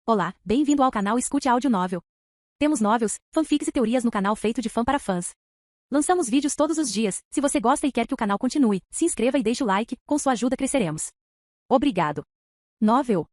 Olá, bem-vindo ao canal Escute Áudio Novel. Temos novels, fanfics e teorias no canal feito de fã para fãs. Lançamos vídeos todos os dias. Se você gosta e quer que o canal continue, se inscreva e deixe o like, com sua ajuda cresceremos. Obrigado. Novel.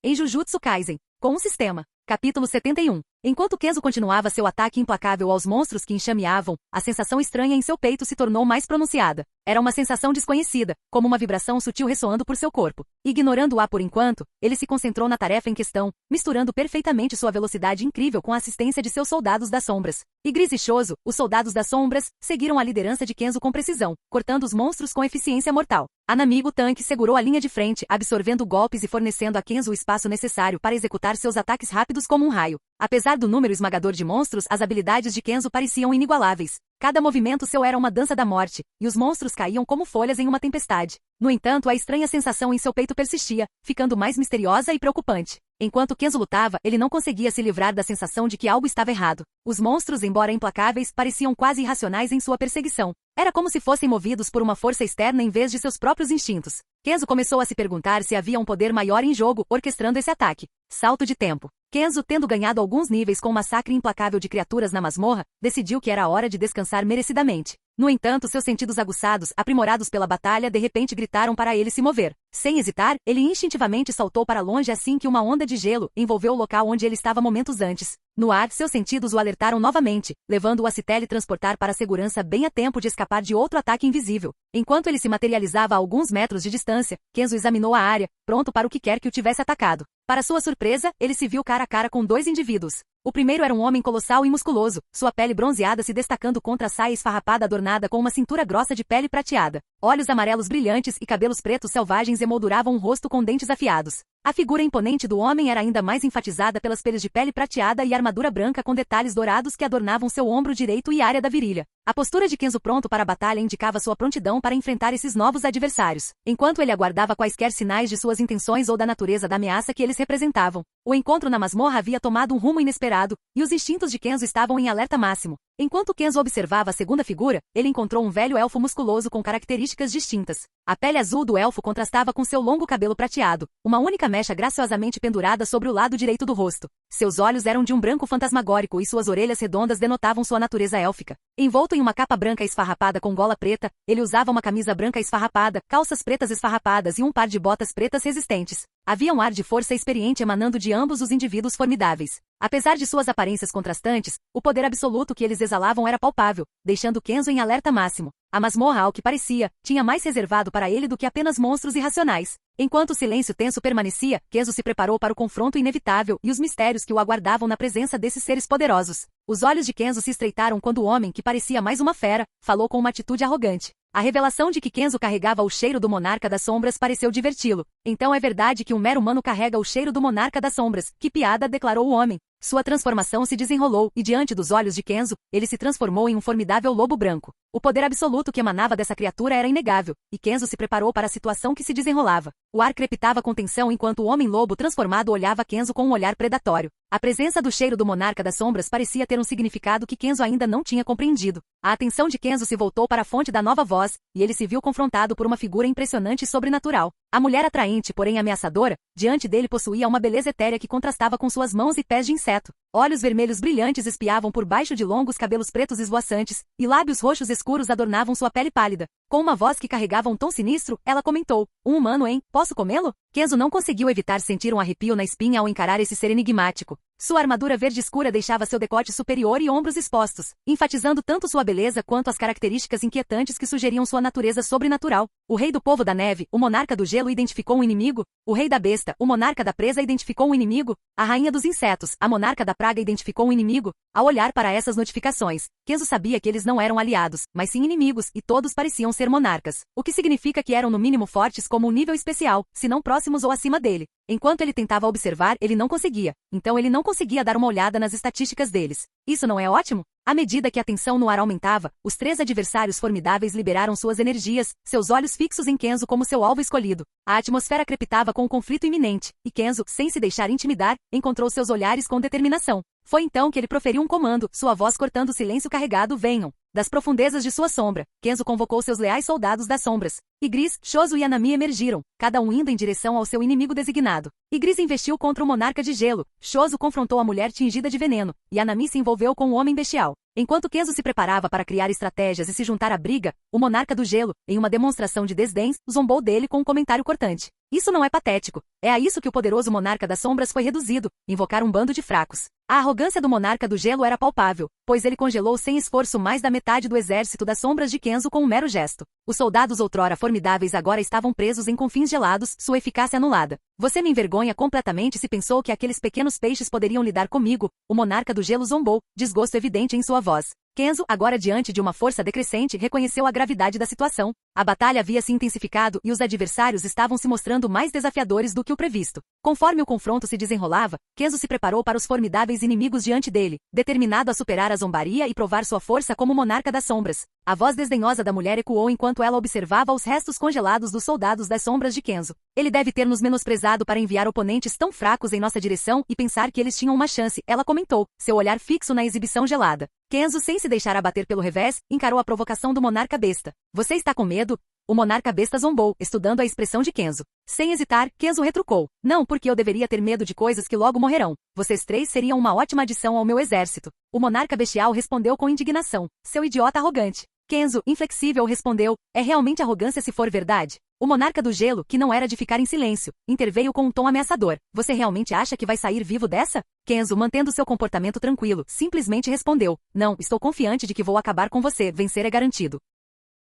Em Jujutsu Kaisen, com um sistema. Capítulo 71. Enquanto Kenzo continuava seu ataque implacável aos monstros que enxameavam, a sensação estranha em seu peito se tornou mais pronunciada. Era uma sensação desconhecida, como uma vibração sutil ressoando por seu corpo. Ignorando-a por enquanto, ele se concentrou na tarefa em questão, misturando perfeitamente sua velocidade incrível com a assistência de seus soldados das sombras. E Gris e Choso, os soldados das sombras, seguiram a liderança de Kenzo com precisão, cortando os monstros com eficiência mortal. Anami, o tanque, segurou a linha de frente, absorvendo golpes e fornecendo a Kenzo o espaço necessário para executar seus ataques rápidos como um raio. Apesar do número esmagador de monstros, as habilidades de Kenzo pareciam inigualáveis. Cada movimento seu era uma dança da morte, e os monstros caíam como folhas em uma tempestade. No entanto, a estranha sensação em seu peito persistia, ficando mais misteriosa e preocupante. Enquanto Kenzo lutava, ele não conseguia se livrar da sensação de que algo estava errado. Os monstros, embora implacáveis, pareciam quase irracionais em sua perseguição. Era como se fossem movidos por uma força externa em vez de seus próprios instintos. Kenzo começou a se perguntar se havia um poder maior em jogo, orquestrando esse ataque. Salto de tempo. Kenzo, tendo ganhado alguns níveis com o massacre implacável de criaturas na masmorra, decidiu que era a hora de descansar merecidamente. No entanto, seus sentidos aguçados, aprimorados pela batalha, de repente gritaram para ele se mover. Sem hesitar, ele instintivamente saltou para longe assim que uma onda de gelo envolveu o local onde ele estava momentos antes. No ar, seus sentidos o alertaram novamente, levando-o a se teletransportar para a segurança bem a tempo de escapar de outro ataque invisível. Enquanto ele se materializava a alguns metros de distância, Kenzo examinou a área, pronto para o que quer que o tivesse atacado. Para sua surpresa, ele se viu cara a cara com dois indivíduos. O primeiro era um homem colossal e musculoso, sua pele bronzeada se destacando contra a saia esfarrapada adornada com uma cintura grossa de pele prateada. Olhos amarelos brilhantes e cabelos pretos selvagens emolduravam um rosto com dentes afiados. A figura imponente do homem era ainda mais enfatizada pelas peles de pele prateada e armadura branca com detalhes dourados que adornavam seu ombro direito e área da virilha. A postura de Kenzo pronto para a batalha indicava sua prontidão para enfrentar esses novos adversários. Enquanto ele aguardava quaisquer sinais de suas intenções ou da natureza da ameaça que eles representavam, o encontro na masmorra havia tomado um rumo inesperado, e os instintos de Kenzo estavam em alerta máximo. Enquanto Kenzo observava a segunda figura, ele encontrou um velho elfo musculoso com características distintas. A pele azul do elfo contrastava com seu longo cabelo prateado, uma única mecha graciosamente pendurada sobre o lado direito do rosto. Seus olhos eram de um branco fantasmagórico e suas orelhas redondas denotavam sua natureza élfica. Envolto em uma capa branca esfarrapada com gola preta, ele usava uma camisa branca esfarrapada, calças pretas esfarrapadas e um par de botas pretas resistentes. Havia um ar de força experiente emanando de ambos os indivíduos formidáveis. Apesar de suas aparências contrastantes, o poder absoluto que eles exalavam era palpável, deixando Kenzo em alerta máximo. A masmorra, ao que parecia, tinha mais reservado para ele do que apenas monstros irracionais. Enquanto o silêncio tenso permanecia, Kenzo se preparou para o confronto inevitável e os mistérios que o aguardavam na presença desses seres poderosos. Os olhos de Kenzo se estreitaram quando o homem, que parecia mais uma fera, falou com uma atitude arrogante. A revelação de que Kenzo carregava o cheiro do monarca das sombras pareceu diverti-lo. Então é verdade que um mero humano carrega o cheiro do monarca das sombras. Que piada, declarou o homem. Sua transformação se desenrolou, e diante dos olhos de Kenzo, ele se transformou em um formidável lobo branco. O poder absoluto que emanava dessa criatura era inegável, e Kenzo se preparou para a situação que se desenrolava. O ar crepitava com tensão enquanto o homem-lobo transformado olhava Kenzo com um olhar predatório. A presença do cheiro do monarca das sombras parecia ter um significado que Kenzo ainda não tinha compreendido. A atenção de Kenzo se voltou para a fonte da nova voz, e ele se viu confrontado por uma figura impressionante e sobrenatural. A mulher atraente, porém ameaçadora, diante dele possuía uma beleza etérea que contrastava com suas mãos e pés de inseto. Olhos vermelhos brilhantes espiavam por baixo de longos cabelos pretos esvoaçantes, e lábios roxos escuros adornavam sua pele pálida. Com uma voz que carregava um tom sinistro, ela comentou: "Um humano, hein? Posso comê-lo?" Kenzo não conseguiu evitar sentir um arrepio na espinha ao encarar esse ser enigmático. Sua armadura verde escura deixava seu decote superior e ombros expostos, enfatizando tanto sua beleza quanto as características inquietantes que sugeriam sua natureza sobrenatural. O rei do povo da neve, o monarca do gelo, identificou um inimigo. O rei da besta, o monarca da presa, identificou um inimigo. A rainha dos insetos, a monarca da praga, identificou um inimigo. Ao olhar para essas notificações, Kenzo sabia que eles não eram aliados, mas sim inimigos, e todos pareciam ser monarcas. O que significa que eram no mínimo fortes como um nível especial, se não próximos ou acima dele. Enquanto ele tentava observar, ele não conseguia. Então ele não conseguia dar uma olhada nas estatísticas deles. Isso não é ótimo? À medida que a tensão no ar aumentava, os três adversários formidáveis liberaram suas energias, seus olhos fixos em Kenzo como seu alvo escolhido. A atmosfera crepitava com um conflito iminente, e Kenzo, sem se deixar intimidar, encontrou seus olhares com determinação. Foi então que ele proferiu um comando, sua voz cortando o silêncio carregado: venham. Das profundezas de sua sombra, Kenzo convocou seus leais soldados das sombras. Igris, Shozo e Anami emergiram, cada um indo em direção ao seu inimigo designado. Igris investiu contra o monarca de gelo, Shozo confrontou a mulher tingida de veneno, e Anami se envolveu com o homem bestial. Enquanto Kenzo se preparava para criar estratégias e se juntar à briga, o monarca do gelo, em uma demonstração de desdéns, zombou dele com um comentário cortante. Isso não é patético. É a isso que o poderoso monarca das sombras foi reduzido, invocar um bando de fracos. A arrogância do monarca do gelo era palpável, pois ele congelou sem esforço mais da metade do exército das sombras de Kenzo com um mero gesto. Os soldados outrora formidáveis agora estavam presos em confins gelados, sua eficácia anulada. Você me envergonha completamente se pensou que aqueles pequenos peixes poderiam lidar comigo, o monarca do gelo zombou, desgosto evidente em sua voz. Kenzo, agora diante de uma força decrescente, reconheceu a gravidade da situação. A batalha havia se intensificado e os adversários estavam se mostrando mais desafiadores do que o previsto. Conforme o confronto se desenrolava, Kenzo se preparou para os formidáveis inimigos diante dele, determinado a superar a zombaria e provar sua força como monarca das sombras. A voz desdenhosa da mulher ecoou enquanto ela observava os restos congelados dos soldados das sombras de Kenzo. Ele deve ter nos menosprezado para enviar oponentes tão fracos em nossa direção e pensar que eles tinham uma chance, ela comentou, seu olhar fixo na exibição gelada. Kenzo, sem se deixar abater pelo revés, encarou a provocação do monarca besta. Você está com medo? O monarca besta zombou, estudando a expressão de Kenzo. Sem hesitar, Kenzo retrucou. Não, porque eu deveria ter medo de coisas que logo morrerão. Vocês três seriam uma ótima adição ao meu exército. O monarca bestial respondeu com indignação. Seu idiota arrogante. Kenzo, inflexível, respondeu. É realmente arrogância se for verdade? O monarca do gelo, que não era de ficar em silêncio, interveio com um tom ameaçador. Você realmente acha que vai sair vivo dessa? Kenzo, mantendo seu comportamento tranquilo, simplesmente respondeu. Não, estou confiante de que vou acabar com você, vencer é garantido.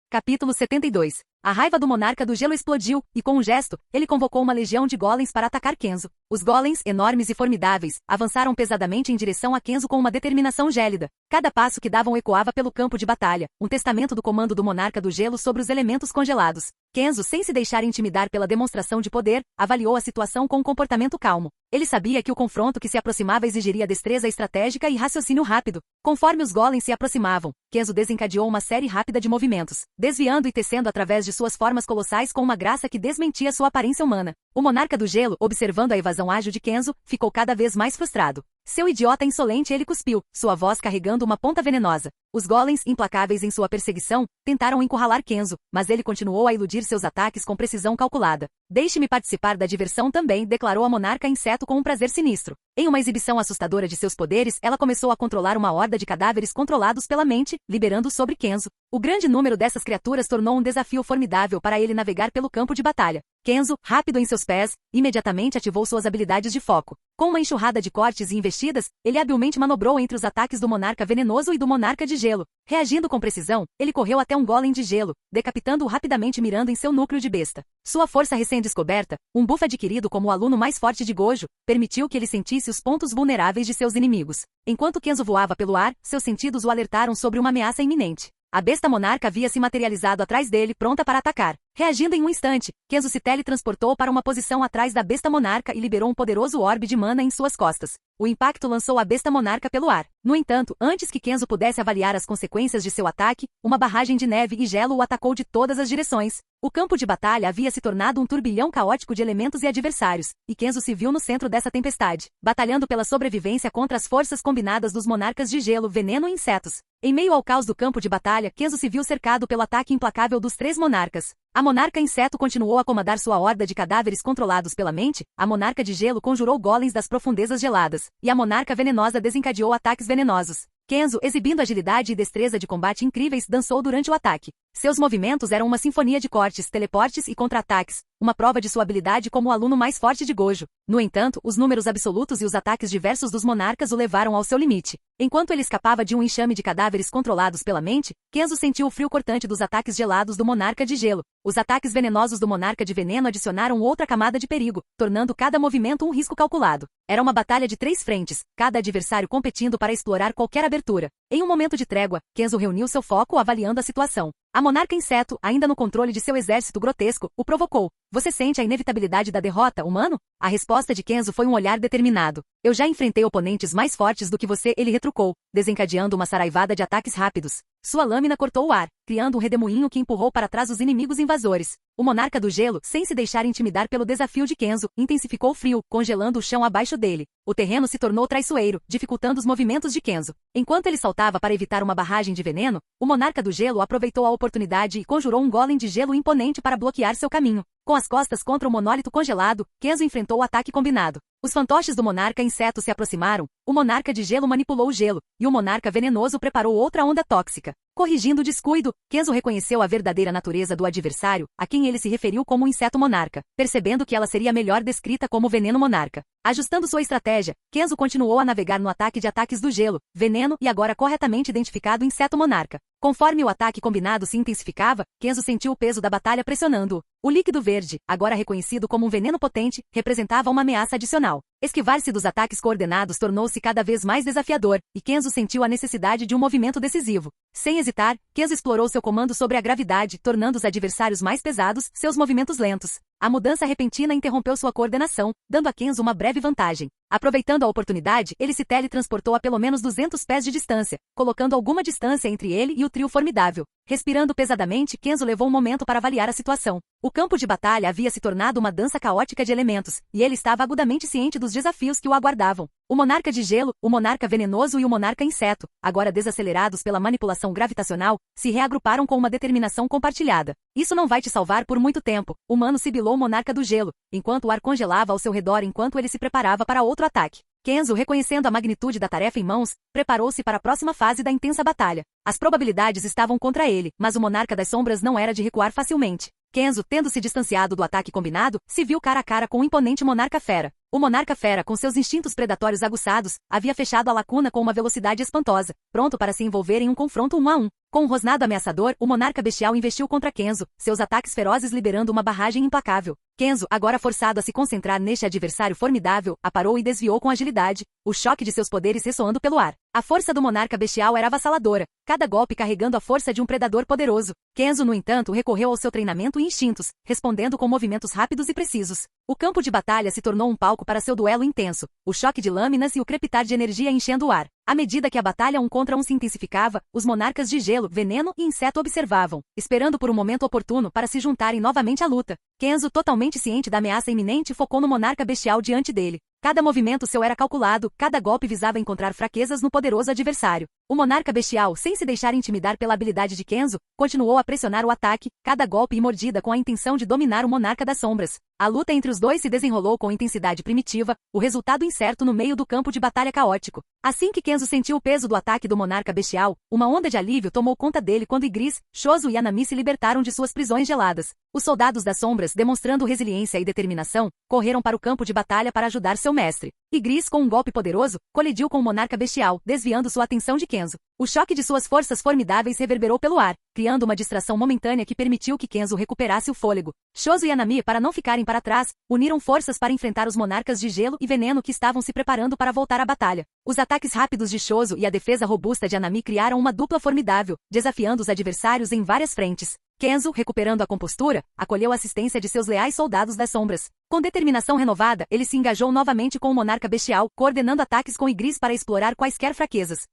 Capítulo 72. A raiva do monarca do gelo explodiu, e com um gesto, ele convocou uma legião de golems para atacar Kenzo. Os golems, enormes e formidáveis, avançaram pesadamente em direção a Kenzo com uma determinação gélida. Cada passo que davam ecoava pelo campo de batalha, um testamento do comando do monarca do gelo sobre os elementos congelados. Kenzo, sem se deixar intimidar pela demonstração de poder, avaliou a situação com um comportamento calmo. Ele sabia que o confronto que se aproximava exigiria destreza estratégica e raciocínio rápido. Conforme os golems se aproximavam, Kenzo desencadeou uma série rápida de movimentos, desviando e tecendo através de suas formas colossais com uma graça que desmentia sua aparência humana. O monarca do gelo, observando a evasão ágil de Kenzo, ficou cada vez mais frustrado. Seu idiota insolente, ele cuspiu, sua voz carregando uma ponta venenosa. Os golems, implacáveis em sua perseguição, tentaram encurralar Kenzo, mas ele continuou a iludir seus ataques com precisão calculada. Deixe-me participar da diversão também, declarou a monarca inseto com um prazer sinistro. Em uma exibição assustadora de seus poderes, ela começou a controlar uma horda de cadáveres controlados pela mente, liberando sobre Kenzo. O grande número dessas criaturas tornou um desafio formidável para ele navegar pelo campo de batalha. Kenzo, rápido em seus pés, imediatamente ativou suas habilidades de foco. Com uma enxurrada de cortes e investidas, ele habilmente manobrou entre os ataques do monarca venenoso e do monarca de gelo. Reagindo com precisão, ele correu até um golem de gelo, decapitando-o rapidamente mirando em seu núcleo de besta. Sua força recém-descoberta, um buff adquirido como o aluno mais forte de Gojo, permitiu que ele sentisse os pontos vulneráveis de seus inimigos. Enquanto Kenzo voava pelo ar, seus sentidos o alertaram sobre uma ameaça iminente. A besta monarca havia se materializado atrás dele, pronta para atacar. Reagindo em um instante, Kenzo se teletransportou para uma posição atrás da besta monarca e liberou um poderoso orbe de mana em suas costas. O impacto lançou a besta monarca pelo ar. No entanto, antes que Kenzo pudesse avaliar as consequências de seu ataque, uma barragem de neve e gelo o atacou de todas as direções. O campo de batalha havia se tornado um turbilhão caótico de elementos e adversários, e Kenzo se viu no centro dessa tempestade, batalhando pela sobrevivência contra as forças combinadas dos monarcas de gelo, veneno e insetos. Em meio ao caos do campo de batalha, Kenzo se viu cercado pelo ataque implacável dos três monarcas. A monarca inseto continuou a comandar sua horda de cadáveres controlados pela mente, a monarca de gelo conjurou golems das profundezas geladas, e a monarca venenosa desencadeou ataques venenosos. Kenzo, exibindo agilidade e destreza de combate incríveis, dançou durante o ataque. Seus movimentos eram uma sinfonia de cortes, teleportes e contra-ataques, uma prova de sua habilidade como o aluno mais forte de Gojo. No entanto, os números absolutos e os ataques diversos dos monarcas o levaram ao seu limite. Enquanto ele escapava de um enxame de cadáveres controlados pela mente, Kenzo sentiu o frio cortante dos ataques gelados do monarca de gelo. Os ataques venenosos do monarca de veneno adicionaram outra camada de perigo, tornando cada movimento um risco calculado. Era uma batalha de 3 frentes, cada adversário competindo para explorar qualquer abertura. Em um momento de trégua, Kenzo reuniu seu foco avaliando a situação. A monarca inseto, ainda no controle de seu exército grotesco, o provocou. Você sente a inevitabilidade da derrota, humano? A resposta de Kenzo foi um olhar determinado. Eu já enfrentei oponentes mais fortes do que você, ele retrucou, desencadeando uma saraivada de ataques rápidos. Sua lâmina cortou o ar, criando um redemoinho que empurrou para trás os inimigos invasores. O monarca do gelo, sem se deixar intimidar pelo desafio de Kenzo, intensificou o frio, congelando o chão abaixo dele. O terreno se tornou traiçoeiro, dificultando os movimentos de Kenzo. Enquanto ele saltava para evitar uma barragem de veneno, o monarca do gelo aproveitou a oportunidade e conjurou um golem de gelo imponente para bloquear seu caminho. Com as costas contra o monólito congelado, Kenzo enfrentou o ataque combinado. Os fantoches do monarca inseto se aproximaram, o monarca de gelo manipulou o gelo, e o monarca venenoso preparou outra onda tóxica. Corrigindo o descuido, Kenzo reconheceu a verdadeira natureza do adversário, a quem ele se referiu como inseto monarca, percebendo que ela seria melhor descrita como veneno monarca. Ajustando sua estratégia, Kenzo continuou a navegar no ataque de ataques do gelo, veneno e agora corretamente identificado inseto monarca. Conforme o ataque combinado se intensificava, Kenzo sentiu o peso da batalha pressionando-o. O líquido verde, agora reconhecido como um veneno potente, representava uma ameaça adicional. Esquivar-se dos ataques coordenados tornou-se cada vez mais desafiador, e Kenzo sentiu a necessidade de um movimento decisivo. Sem hesitar, Kenzo explorou seu comando sobre a gravidade, tornando os adversários mais pesados, seus movimentos lentos. A mudança repentina interrompeu sua coordenação, dando a Kenzo uma breve vantagem. Aproveitando a oportunidade, ele se teletransportou a pelo menos 200 pés de distância, colocando alguma distância entre ele e o trio formidável. Respirando pesadamente, Kenzo levou um momento para avaliar a situação. O campo de batalha havia se tornado uma dança caótica de elementos, e ele estava agudamente ciente dos desafios que o aguardavam. O monarca de gelo, o monarca venenoso e o monarca inseto, agora desacelerados pela manipulação gravitacional, se reagruparam com uma determinação compartilhada. Isso não vai te salvar por muito tempo, o humano sibilou o monarca do gelo, enquanto o ar congelava ao seu redor enquanto ele se preparava para outro ataque. Kenzo, reconhecendo a magnitude da tarefa em mãos, preparou-se para a próxima fase da intensa batalha. As probabilidades estavam contra ele, mas o monarca das sombras não era de recuar facilmente. Kenzo, tendo se distanciado do ataque combinado, se viu cara a cara com o imponente monarca fera. O monarca fera, com seus instintos predatórios aguçados, havia fechado a lacuna com uma velocidade espantosa, pronto para se envolver em um confronto 1 a 1. Com um rosnado ameaçador, o monarca bestial investiu contra Kenzo, seus ataques ferozes liberando uma barragem implacável. Kenzo, agora forçado a se concentrar neste adversário formidável, aparou e desviou com agilidade, o choque de seus poderes ressoando pelo ar. A força do monarca bestial era avassaladora, cada golpe carregando a força de um predador poderoso. Kenzo, no entanto, recorreu ao seu treinamento e instintos, respondendo com movimentos rápidos e precisos. O campo de batalha se tornou um palco para seu duelo intenso, o choque de lâminas e o crepitar de energia enchendo o ar. À medida que a batalha 1 contra 1 se intensificava, os monarcas de gelo, veneno e inseto observavam, esperando por um momento oportuno para se juntarem novamente à luta. Kenzo, totalmente ciente da ameaça iminente, focou no monarca bestial diante dele. Cada movimento seu era calculado, cada golpe visava encontrar fraquezas no poderoso adversário. O monarca bestial, sem se deixar intimidar pela habilidade de Kenzo, continuou a pressionar o ataque, cada golpe e mordida com a intenção de dominar o monarca das sombras. A luta entre os dois se desenrolou com intensidade primitiva, o resultado incerto no meio do campo de batalha caótico. Assim que Kenzo sentiu o peso do ataque do monarca bestial, uma onda de alívio tomou conta dele quando Igris, Shozo e Anami se libertaram de suas prisões geladas. Os soldados das sombras, demonstrando resiliência e determinação, correram para o campo de batalha para ajudar seu mestre. Igris, com um golpe poderoso, colidiu com o monarca bestial, desviando sua atenção de Kenzo. O choque de suas forças formidáveis reverberou pelo ar, criando uma distração momentânea que permitiu que Kenzo recuperasse o fôlego. Shozo e Anami, para não ficarem para trás, uniram forças para enfrentar os monarcas de gelo e veneno que estavam se preparando para voltar à batalha. Os ataques rápidos de Shozo e a defesa robusta de Anami criaram uma dupla formidável, desafiando os adversários em várias frentes. Kenzo, recuperando a compostura, acolheu a assistência de seus leais soldados das sombras. Com determinação renovada, ele se engajou novamente com o monarca bestial, coordenando ataques com Igris para explorar quaisquer fraquezas.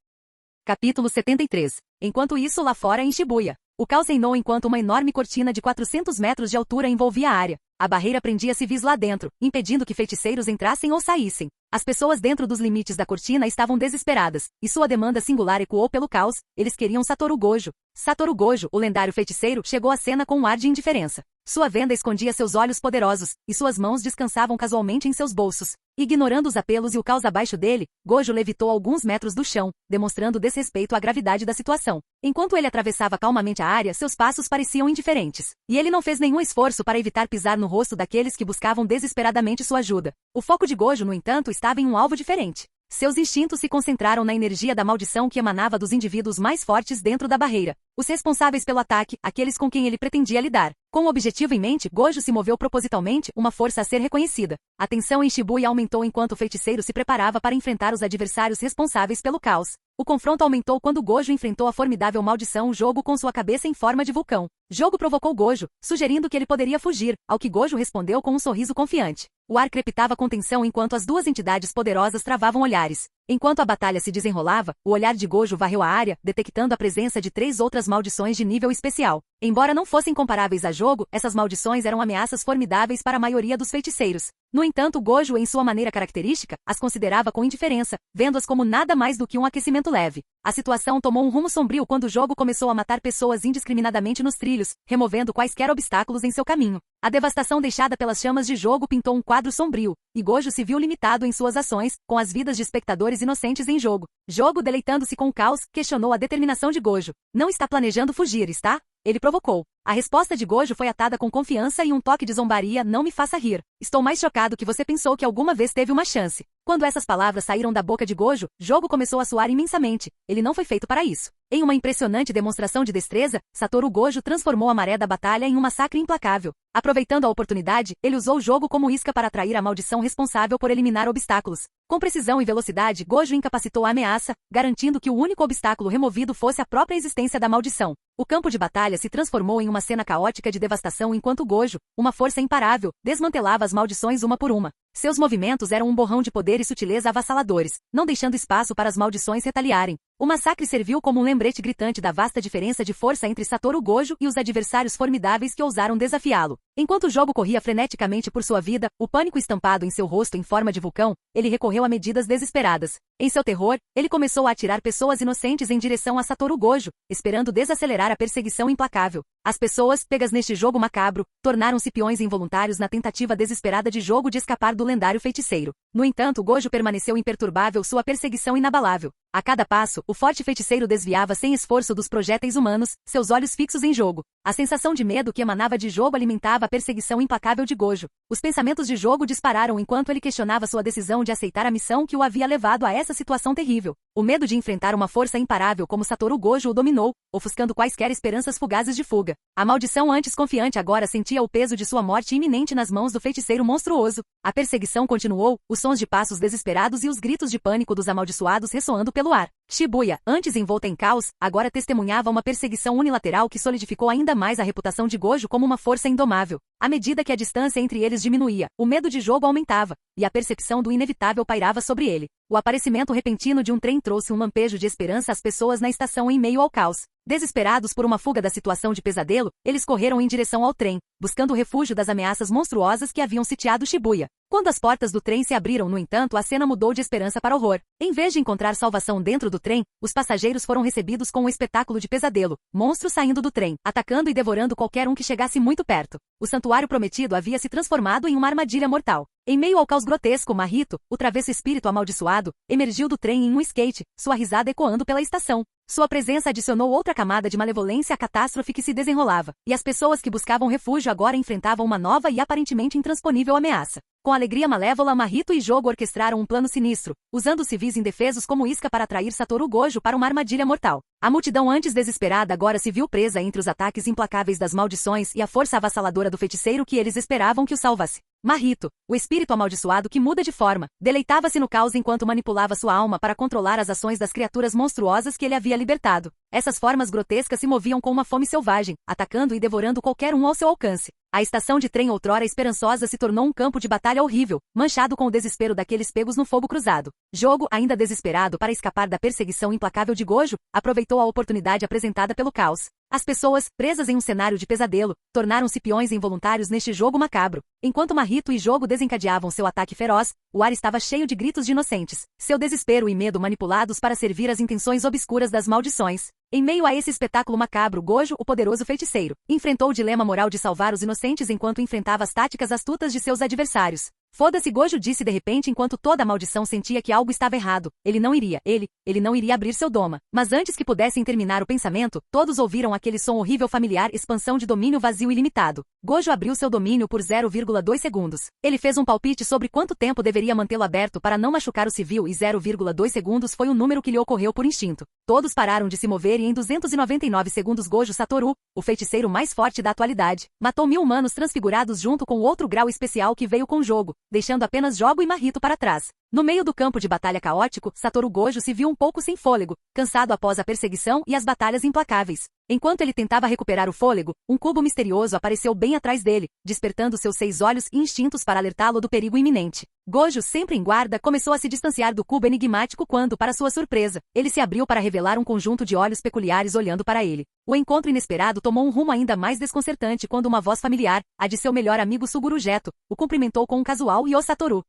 Capítulo 73. Enquanto isso, lá fora em Shibuya, o caos reinou enquanto uma enorme cortina de 400 metros de altura envolvia a área. A barreira prendia civis lá dentro, impedindo que feiticeiros entrassem ou saíssem. As pessoas dentro dos limites da cortina estavam desesperadas, e sua demanda singular ecoou pelo caos. Eles queriam Satoru Gojo. Satoru Gojo, o lendário feiticeiro, chegou à cena com um ar de indiferença. Sua venda escondia seus olhos poderosos, e suas mãos descansavam casualmente em seus bolsos. Ignorando os apelos e o caos abaixo dele, Gojo levitou alguns metros do chão, demonstrando desrespeito à gravidade da situação. Enquanto ele atravessava calmamente a área, seus passos pareciam indiferentes. E ele não fez nenhum esforço para evitar pisar no rosto daqueles que buscavam desesperadamente sua ajuda. O foco de Gojo, no entanto, estava em um alvo diferente. Seus instintos se concentraram na energia da maldição que emanava dos indivíduos mais fortes dentro da barreira. Os responsáveis pelo ataque, aqueles com quem ele pretendia lidar. Com o objetivo em mente, Gojo se moveu propositalmente, uma força a ser reconhecida. A tensão em Shibuya aumentou enquanto o feiticeiro se preparava para enfrentar os adversários responsáveis pelo caos. O confronto aumentou quando Gojo enfrentou a formidável maldição Jogo com sua cabeça em forma de vulcão. Jogo provocou Gojo, sugerindo que ele poderia fugir, ao que Gojo respondeu com um sorriso confiante. O ar crepitava com tensão enquanto as duas entidades poderosas travavam olhares. Enquanto a batalha se desenrolava, o olhar de Gojo varreu a área, detectando a presença de 3 outras maldições de nível especial. Embora não fossem comparáveis a jogo, essas maldições eram ameaças formidáveis para a maioria dos feiticeiros. No entanto, Gojo, em sua maneira característica, as considerava com indiferença, vendo-as como nada mais do que um aquecimento leve. A situação tomou um rumo sombrio quando o jogo começou a matar pessoas indiscriminadamente nos trilhos, removendo quaisquer obstáculos em seu caminho. A devastação deixada pelas chamas de jogo pintou um quadro sombrio, e Gojo se viu limitado em suas ações, com as vidas de espectadores inocentes em jogo. Jogo, deleitando-se com o caos, questionou a determinação de Gojo. Não está planejando fugir, está? Ele provocou. A resposta de Gojo foi atada com confiança e um toque de zombaria. Não me faça rir. Estou mais chocado que você pensou que alguma vez teve uma chance. Quando essas palavras saíram da boca de Gojo, Jogo começou a suar imensamente. Ele não foi feito para isso. Em uma impressionante demonstração de destreza, Satoru Gojo transformou a maré da batalha em um massacre implacável. Aproveitando a oportunidade, ele usou o jogo como isca para atrair a maldição responsável por eliminar obstáculos. Com precisão e velocidade, Gojo incapacitou a ameaça, garantindo que o único obstáculo removido fosse a própria existência da maldição. O campo de batalha se transformou em uma cena caótica de devastação enquanto Gojo, uma força imparável, desmantelava as maldições uma por uma. Seus movimentos eram um borrão de poder e sutileza avassaladores, não deixando espaço para as maldições retaliarem. O massacre serviu como um lembrete gritante da vasta diferença de força entre Satoru Gojo e os adversários formidáveis que ousaram desafiá-lo. Enquanto o jogo corria freneticamente por sua vida, o pânico estampado em seu rosto em forma de vulcão, ele recorreu a medidas desesperadas. Em seu terror, ele começou a atirar pessoas inocentes em direção a Satoru Gojo, esperando desacelerar a perseguição implacável. As pessoas, pegas neste jogo macabro, tornaram-se peões involuntários na tentativa desesperada de jogo de escapar do lendário feiticeiro. No entanto, Gojo permaneceu imperturbável, sua perseguição inabalável. A cada passo, o forte feiticeiro desviava sem esforço dos projéteis humanos, seus olhos fixos em jogo. A sensação de medo que emanava de jogo alimentava a perseguição implacável de Gojo. Os pensamentos de jogo dispararam enquanto ele questionava sua decisão de aceitar a missão que o havia levado a essa situação terrível. O medo de enfrentar uma força imparável como Satoru Gojo o dominou, ofuscando quaisquer esperanças fugazes de fuga. A maldição antes confiante agora sentia o peso de sua morte iminente nas mãos do feiticeiro monstruoso. A perseguição continuou, os sons de passos desesperados e os gritos de pânico dos amaldiçoados ressoando pelo ar. Shibuya, antes envolta em caos, agora testemunhava uma perseguição unilateral que solidificou ainda mais a reputação de Gojo como uma força indomável. À medida que a distância entre eles diminuía, o medo de jogo aumentava, e a percepção do inevitável pairava sobre ele. O aparecimento repentino de um trem trouxe um lampejo de esperança às pessoas na estação em meio ao caos. Desesperados por uma fuga da situação de pesadelo, eles correram em direção ao trem, buscando o refúgio das ameaças monstruosas que haviam sitiado Shibuya. Quando as portas do trem se abriram, no entanto, a cena mudou de esperança para horror. Em vez de encontrar salvação dentro do trem, os passageiros foram recebidos com um espetáculo de pesadelo, monstros saindo do trem, atacando e devorando qualquer um que chegasse muito perto. O santuário prometido havia se transformado em uma armadilha mortal. Em meio ao caos grotesco, Mahito, o travesso espírito amaldiçoado, emergiu do trem em um skate, sua risada ecoando pela estação. Sua presença adicionou outra camada de malevolência à catástrofe que se desenrolava, e as pessoas que buscavam refúgio agora enfrentavam uma nova e aparentemente intransponível ameaça. Com alegria malévola, Mahito e Jogo orquestraram um plano sinistro, usando os civis indefesos como isca para atrair Satoru Gojo para uma armadilha mortal. A multidão antes desesperada agora se viu presa entre os ataques implacáveis das maldições e a força avassaladora do feiticeiro que eles esperavam que o salvasse. Mahito, o espírito amaldiçoado que muda de forma, deleitava-se no caos enquanto manipulava sua alma para controlar as ações das criaturas monstruosas que ele havia libertado. Essas formas grotescas se moviam com uma fome selvagem, atacando e devorando qualquer um ao seu alcance. A estação de trem outrora esperançosa se tornou um campo de batalha horrível, manchado com o desespero daqueles pegos no fogo cruzado. Jogo, ainda desesperado para escapar da perseguição implacável de Gojo, aproveitou a oportunidade apresentada pelo caos. As pessoas, presas em um cenário de pesadelo, tornaram-se peões involuntários neste jogo macabro. Enquanto Mahito e Jogo desencadeavam seu ataque feroz, o ar estava cheio de gritos de inocentes, seu desespero e medo manipulados para servir às intenções obscuras das maldições. Em meio a esse espetáculo macabro, Gojo, o poderoso feiticeiro, enfrentou o dilema moral de salvar os inocentes enquanto enfrentava as táticas astutas de seus adversários. Foda-se, Gojo disse de repente enquanto toda a maldição sentia que algo estava errado. Ele não iria abrir seu doma. Mas antes que pudessem terminar o pensamento, todos ouviram aquele som horrível familiar, expansão de domínio vazio ilimitado. Gojo abriu seu domínio por 0,2 segundos. Ele fez um palpite sobre quanto tempo deveria mantê-lo aberto para não machucar o civil e 0,2 segundos foi um número que lhe ocorreu por instinto. Todos pararam de se mover e em 299 segundos Gojo Satoru, o feiticeiro mais forte da atualidade, matou 1000 humanos transfigurados junto com outro grau especial que veio com o jogo, deixando apenas Jogo e Mahito para trás. No meio do campo de batalha caótico, Satoru Gojo se viu um pouco sem fôlego, cansado após a perseguição e as batalhas implacáveis. Enquanto ele tentava recuperar o fôlego, um cubo misterioso apareceu bem atrás dele, despertando seus 6 olhos e instintos para alertá-lo do perigo iminente. Gojo, sempre em guarda, começou a se distanciar do cubo enigmático quando, para sua surpresa, ele se abriu para revelar um conjunto de olhos peculiares olhando para ele. O encontro inesperado tomou um rumo ainda mais desconcertante quando uma voz familiar, a de seu melhor amigo Suguru Geto, o cumprimentou com um casual "Yo Satoru".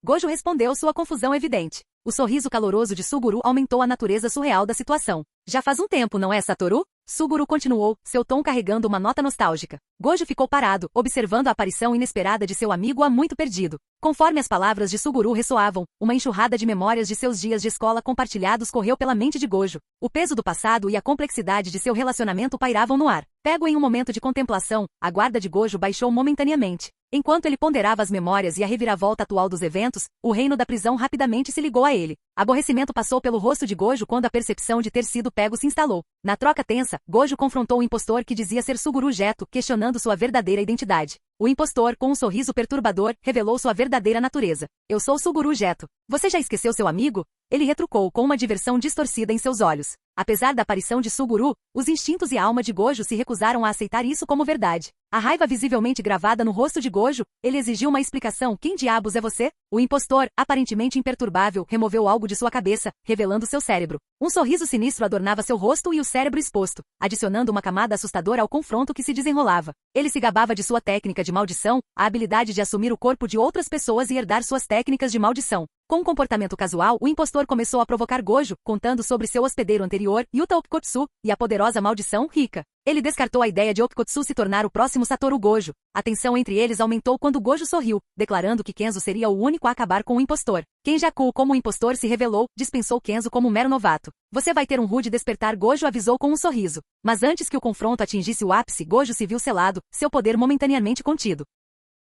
Gojo respondeu, sua confusão evidente. O sorriso caloroso de Suguru aumentou a natureza surreal da situação. Já faz um tempo, não é, Satoru? Suguru continuou, seu tom carregando uma nota nostálgica. Gojo ficou parado, observando a aparição inesperada de seu amigo há muito perdido. Conforme as palavras de Suguru ressoavam, uma enxurrada de memórias de seus dias de escola compartilhados correu pela mente de Gojo. O peso do passado e a complexidade de seu relacionamento pairavam no ar. Pego em um momento de contemplação, a guarda de Gojo baixou momentaneamente. Enquanto ele ponderava as memórias e a reviravolta atual dos eventos, o reino da prisão rapidamente se ligou a ele. Aborrecimento passou pelo rosto de Gojo quando a percepção de ter sido pego se instalou. Na troca tensa, Gojo confrontou o impostor que dizia ser Suguru Geto, questionando sua verdadeira identidade. O impostor, com um sorriso perturbador, revelou sua verdadeira natureza. Eu sou Suguru Geto. Você já esqueceu seu amigo? Ele retrucou com uma diversão distorcida em seus olhos. Apesar da aparição de Suguru, os instintos e a alma de Gojo se recusaram a aceitar isso como verdade. A raiva visivelmente gravada no rosto de Gojo, ele exigiu uma explicação. Quem diabos é você? O impostor, aparentemente imperturbável, removeu algo de sua cabeça, revelando seu cérebro. Um sorriso sinistro adornava seu rosto e o cérebro exposto, adicionando uma camada assustadora ao confronto que se desenrolava. Ele se gabava de sua técnica de maldição, a habilidade de assumir o corpo de outras pessoas e herdar suas técnicas de maldição. Com um comportamento casual, o impostor começou a provocar Gojo, contando sobre seu hospedeiro anterior, Yuta Okikotsu, e a poderosa maldição Rika. Ele descartou a ideia de Okikotsu se tornar o próximo Satoru Gojo. A tensão entre eles aumentou quando Gojo sorriu, declarando que Kenzo seria o único a acabar com o impostor. Kenjaku, como o impostor se revelou, dispensou Kenzo como um mero novato. Você vai ter um rude despertar, Gojo avisou com um sorriso. Mas antes que o confronto atingisse o ápice, Gojo se viu selado, seu poder momentaneamente contido.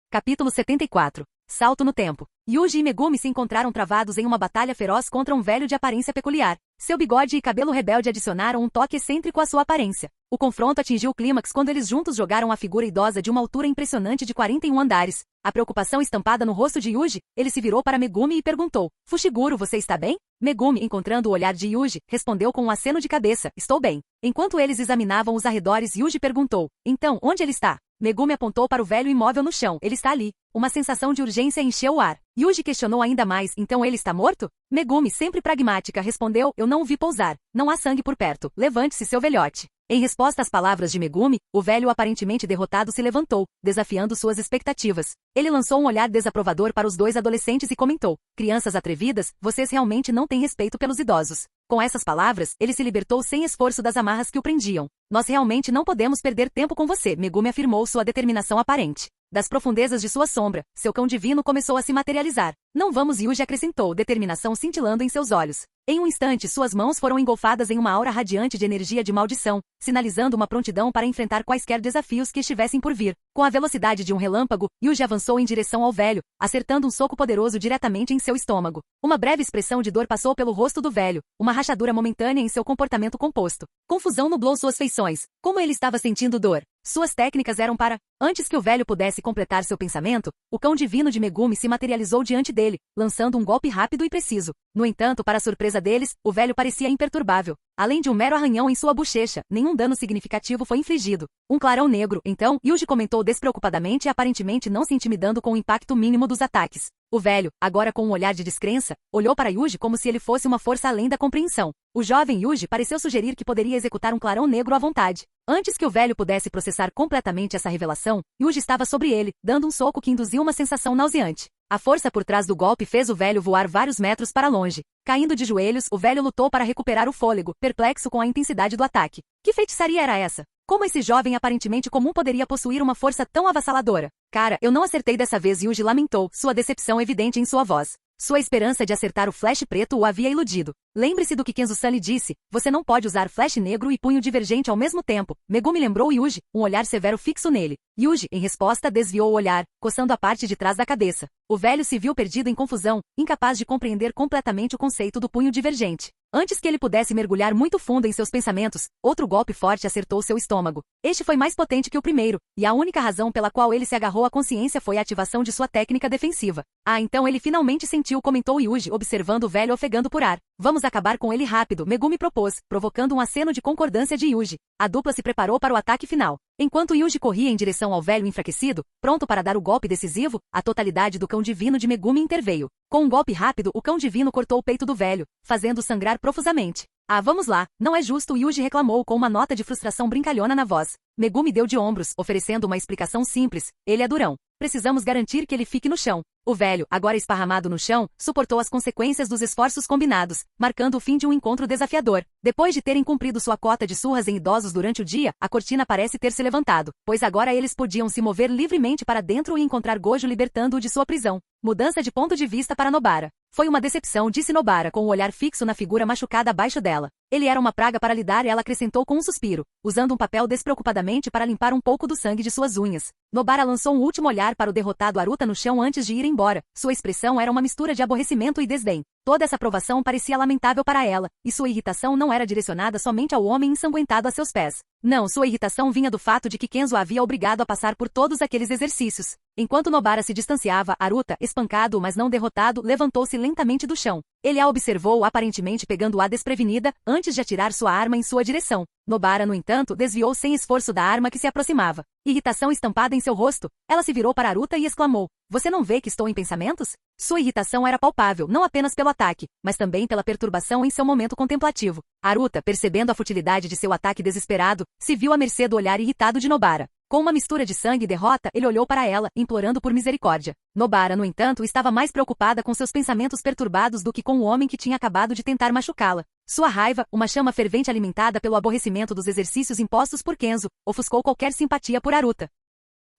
Capítulo 74. Salto no tempo. Yuji e Megumi se encontraram travados em uma batalha feroz contra um velho de aparência peculiar. Seu bigode e cabelo rebelde adicionaram um toque excêntrico à sua aparência. O confronto atingiu o clímax quando eles juntos jogaram a figura idosa de uma altura impressionante de 41 andares. A preocupação estampada no rosto de Yuji, ele se virou para Megumi e perguntou: Fushiguro, você está bem? Megumi, encontrando o olhar de Yuji, respondeu com um aceno de cabeça: estou bem. Enquanto eles examinavam os arredores, Yuji perguntou: então, onde ele está? Megumi apontou para o velho imóvel no chão. Ele está ali. Uma sensação de urgência encheu o ar. Yuji questionou ainda mais. Então ele está morto? Megumi, sempre pragmática, respondeu: eu não o vi pousar. Não há sangue por perto. Levante-se, seu velhote. Em resposta às palavras de Megumi, o velho aparentemente derrotado se levantou, desafiando suas expectativas. Ele lançou um olhar desaprovador para os dois adolescentes e comentou: crianças atrevidas, vocês realmente não têm respeito pelos idosos. Com essas palavras, ele se libertou sem esforço das amarras que o prendiam. Nós realmente não podemos perder tempo com você, Megumi afirmou sua determinação aparente. Das profundezas de sua sombra, seu cão divino começou a se materializar. Não vamos, Yuji acrescentou, determinação cintilando em seus olhos. Em um instante, suas mãos foram engolfadas em uma aura radiante de energia de maldição, sinalizando uma prontidão para enfrentar quaisquer desafios que estivessem por vir. Com a velocidade de um relâmpago, Yuji avançou em direção ao velho, acertando um soco poderoso diretamente em seu estômago. Uma breve expressão de dor passou pelo rosto do velho, uma rachadura momentânea em seu comportamento composto. Confusão nublou suas feições. Como ele estava sentindo dor? Suas técnicas eram para... Antes que o velho pudesse completar seu pensamento, o cão divino de Megumi se materializou diante dele, lançando um golpe rápido e preciso. No entanto, para surpresa deles, o velho parecia imperturbável. Além de um mero arranhão em sua bochecha, nenhum dano significativo foi infligido. Um clarão negro, então, Yuji comentou despreocupadamente e aparentemente não se intimidando com o impacto mínimo dos ataques. O velho, agora com um olhar de descrença, olhou para Yuji como se ele fosse uma força além da compreensão. O jovem Yuji pareceu sugerir que poderia executar um clarão negro à vontade. Antes que o velho pudesse processar completamente essa revelação, Yuji estava sobre ele, dando um soco que induziu uma sensação nauseante. A força por trás do golpe fez o velho voar vários metros para longe. Caindo de joelhos, o velho lutou para recuperar o fôlego, perplexo com a intensidade do ataque. Que feitiçaria era essa? Como esse jovem aparentemente comum poderia possuir uma força tão avassaladora? Cara, eu não acertei dessa vez, Yuji lamentou, sua decepção evidente em sua voz. Sua esperança de acertar o flash preto o havia iludido. Lembre-se do que Kenzo-san lhe disse, você não pode usar flash negro e punho divergente ao mesmo tempo. Megumi lembrou Yuji, um olhar severo fixo nele. Yuji, em resposta, desviou o olhar, coçando a parte de trás da cabeça. O velho se viu perdido em confusão, incapaz de compreender completamente o conceito do punho divergente. Antes que ele pudesse mergulhar muito fundo em seus pensamentos, outro golpe forte acertou seu estômago. Este foi mais potente que o primeiro, e a única razão pela qual ele se agarrou à consciência foi a ativação de sua técnica defensiva. Ah, então ele finalmente sentiu, comentou Yuji, observando o velho ofegando por ar. Vamos acabar com ele rápido, Megumi propôs, provocando um aceno de concordância de Yuji. A dupla se preparou para o ataque final. Enquanto Yuji corria em direção ao velho enfraquecido, pronto para dar o golpe decisivo, a totalidade do cão divino de Megumi interveio. Com um golpe rápido, o cão divino cortou o peito do velho, fazendo sangrar profusamente. Ah, vamos lá, não é justo, Yuji reclamou com uma nota de frustração brincalhona na voz. Megumi deu de ombros, oferecendo uma explicação simples. Ele é durão. Precisamos garantir que ele fique no chão. O velho, agora esparramado no chão, suportou as consequências dos esforços combinados, marcando o fim de um encontro desafiador. Depois de terem cumprido sua cota de surras em idosos durante o dia, a cortina parece ter se levantado, pois agora eles podiam se mover livremente para dentro e encontrar Gojo libertando-o de sua prisão. Mudança de ponto de vista para Nobara. Foi uma decepção, disse Nobara com o olhar fixo na figura machucada abaixo dela. Ele era uma praga para lidar e ela acrescentou com um suspiro, usando um papel despreocupadamente para limpar um pouco do sangue de suas unhas. Nobara lançou um último olhar para o derrotado Aruta no chão antes de ir embora. Sua expressão era uma mistura de aborrecimento e desdém. Toda essa provação parecia lamentável para ela, e sua irritação não era direcionada somente ao homem ensanguentado a seus pés. Não, sua irritação vinha do fato de que Kenzo a havia obrigado a passar por todos aqueles exercícios. Enquanto Nobara se distanciava, Aruta, espancado mas não derrotado, levantou-se lentamente do chão. Ele a observou aparentemente pegando-a desprevenida, antes de atirar sua arma em sua direção. Nobara, no entanto, desviou sem esforço da arma que se aproximava. Irritação estampada em seu rosto, ela se virou para Aruta e exclamou, você não vê que estou em pensamentos? Sua irritação era palpável, não apenas pelo ataque, mas também pela perturbação em seu momento contemplativo. Aruta, percebendo a futilidade de seu ataque desesperado, se viu à mercê do olhar irritado de Nobara. Com uma mistura de sangue e derrota, ele olhou para ela, implorando por misericórdia. Nobara, no entanto, estava mais preocupada com seus pensamentos perturbados do que com o homem que tinha acabado de tentar machucá-la. Sua raiva, uma chama fervente alimentada pelo aborrecimento dos exercícios impostos por Kenzo, ofuscou qualquer simpatia por Aruta.